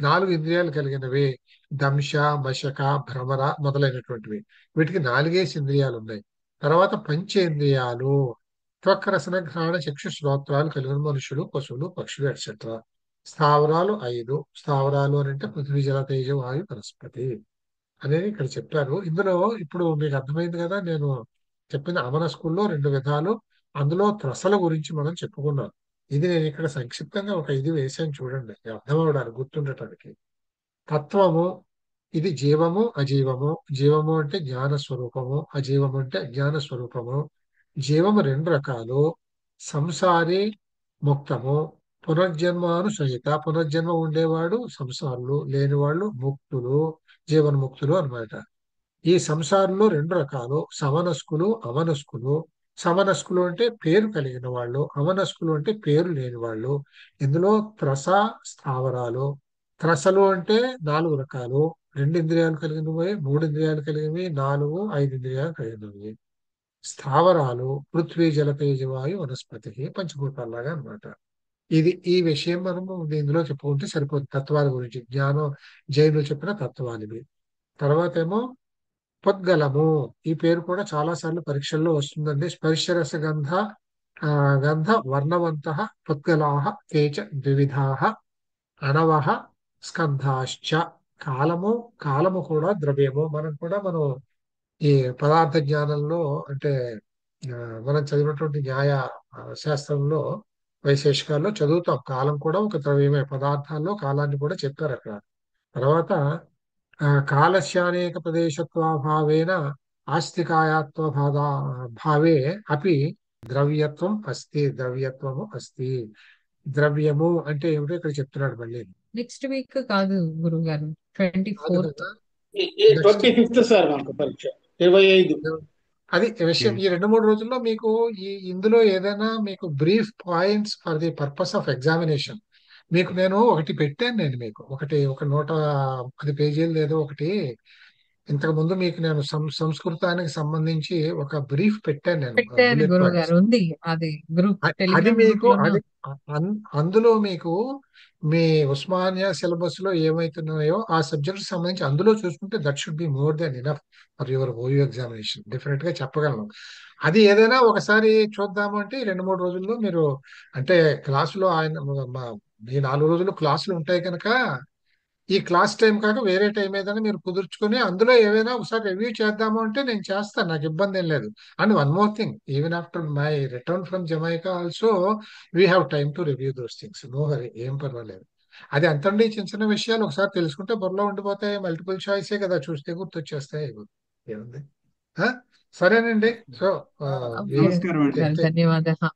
నాలుగు ఇంద్రియాలు కలిగినవి. దంశ, మశక, భ్రమర మొదలైనటువంటివి. వీటికి నాలుగేసి ఇంద్రియాలు ఉన్నాయి. తర్వాత పంచేంద్రియాలు, త్వక్ రసన ఘ్రాణ చక్షు శ్రోత్రాలు కలిగిన మనుషులు, పశువులు, పక్షులు ఎట్సెట్రా. స్థావరాలు ఐదు. స్థావరాలు అని అంటే పృథ్వీ, జల, తేజ, వాయు, వనస్పతి అనేది ఇక్కడ చెప్పారు. ఇందులో ఇప్పుడు మీకు అర్థమైంది కదా, నేను చెప్పిన అమర స్కూల్లో రెండు విధాలు. అందులో త్రసల గురించి మనం చెప్పుకున్నాం. ఇది నేను ఇక్కడ సంక్షిప్తంగా ఒక ఇది వేసాను చూడండి, అర్థం అవడానికి, గుర్తుండటానికి. తత్వము, ఇది జీవము అజీవము. జీవము అంటే జ్ఞాన స్వరూపము, అజీవము అంటే అజ్ఞాన స్వరూపము. జీవము రెండు రకాలు: సంసారి, ముక్తము. పునర్జన్మాను సహిత, పునర్జన్మ ఉండేవాడు సంసారులు, లేనివాళ్ళు ముక్తులు, జీవన్ముక్తులు అన్నమాట. ఈ సంసారంలో రెండు రకాలు: సమనస్కులు, అవనస్కులు. సమనస్కులు అంటే పేరు కలిగిన వాళ్ళు, అవనస్కులు అంటే పేరు లేని వాళ్ళు. ఇందులో త్రస, స్థావరాలు. త్రసలు అంటే నాలుగు రకాలు: రెండు ఇంద్రియాలు కలిగినవి, మూడు ఇంద్రియాలు కలిగినవి, నాలుగు, ఐదు ఇంద్రియాలు కలిగినవి. స్థావరాలు పృథ్వీ, జల, తేజ, వాయు, వనస్పతి, పంచభూతాల్లాగా అన్నమాట. ఇది ఈ విషయం మనము ఇందులో చెప్పుకుంటే సరిపోతుంది తత్వాల గురించి. జ్ఞానం, జైనులు చెప్పిన తత్వాలు ఇవి. తర్వాత ఏమో పొద్గలము. ఈ పేరు కూడా చాలా సార్లు పరీక్షల్లో వస్తుందండి. స్పర్శరస గంధ గంధ వర్ణవంత పొద్గలాహ కేచ ద్వివిధాః అణవః స్కంధాశ్చ. కాలము, కాలము కూడా ద్రవ్యము. మనం ఈ పదార్థ జ్ఞానంలో అంటే ఆ, మనం చదివినటువంటి న్యాయ శాస్త్రంలో, వైశేషికాల్లో చదువుతాం. కాలం కూడా ఒక ద్రవ్యమే. పదార్థాల్లో కాలాన్ని కూడా చెప్పారు అక్కడ. తర్వాత కాలస్యానేక ప్రదేశత్వాభావేన ఆస్తికాయత్వ భావే అపి ద్రవ్యత్వం అస్తి, ద్రవ్యత్వము అస్తి. ద్రవ్యము అంటే ఏమిటో ఇక్కడ చెప్తున్నాడు మళ్ళీ. నెక్స్ట్ వీక్ కాదు గురువు గారు, ట్వంటీ కాదు ఫోర్త్ కదా, నెక్స్ట్ 25th సార్ మాకు పరీక్ష 25. అది విషయం. ఈ రెండు మూడు రోజుల్లో మీకు ఇందులో ఏదైనా మీకు brief points for the purpose of examination మీకు నేను ఒకటి పెట్టాను. నేను మీకు ఒక 110 పేజీలు ఏదో ఒకటి ఇంతకు ముందు మీకు నేను సంస్కృతానికి సంబంధించి ఒక బ్రీఫ్ పెట్టాను నేను, పెట్టారు బుల్లెట్ గురువు పాయింట్స్. గారు, ఉంది అది గ్రూప్, అది టెలిగ్రామ్ గ్రూప్ మీకు లోనే అది ఉంది. అందులో మీకు మీ ఉస్మానియా సిలబస్ లో ఏమైతున్నాయో ఆ సబ్జెక్ట్ సంబంధించి అందులో చూసుకుంటే that should be more than enough for your OU examination. Definite గా చెప్పగలను. అది ఏదైనా ఒకసారి చూద్దాము అంటే ఈ రెండు మూడు రోజుల్లో మీరు, అంటే క్లాసులో ఆయన ఈ 4 రోజులు క్లాసులు ఉంటాయి కనుక ఈ క్లాస్ టైం కాక వేరే టైం ఏదైనా మీరు కుదుర్చుకొని అందులో ఏవైనా ఒకసారి రివ్యూ చేద్దాము అంటే నేను చేస్తాను, నాకు ఇబ్బంది ఏం లేదు. And one more thing, even after my return from Jamaica also we have time to review those things. No hurry, ఏం పర్వాలేదు. అది అంతండి, చిన్న చిన్న విషయాలు ఒకసారి తెలుసుకుంటే బుర్రలో ఉండిపోతాయి. మల్టిపుల్ చాయిసే కదా, చూస్తే గుర్తొచ్చేస్తాయి. ఏముంది. ఆ? సరేనండి. సో ఓకే నమస్కారం గురువు అండి. గారు, ధన్యవాదాలు.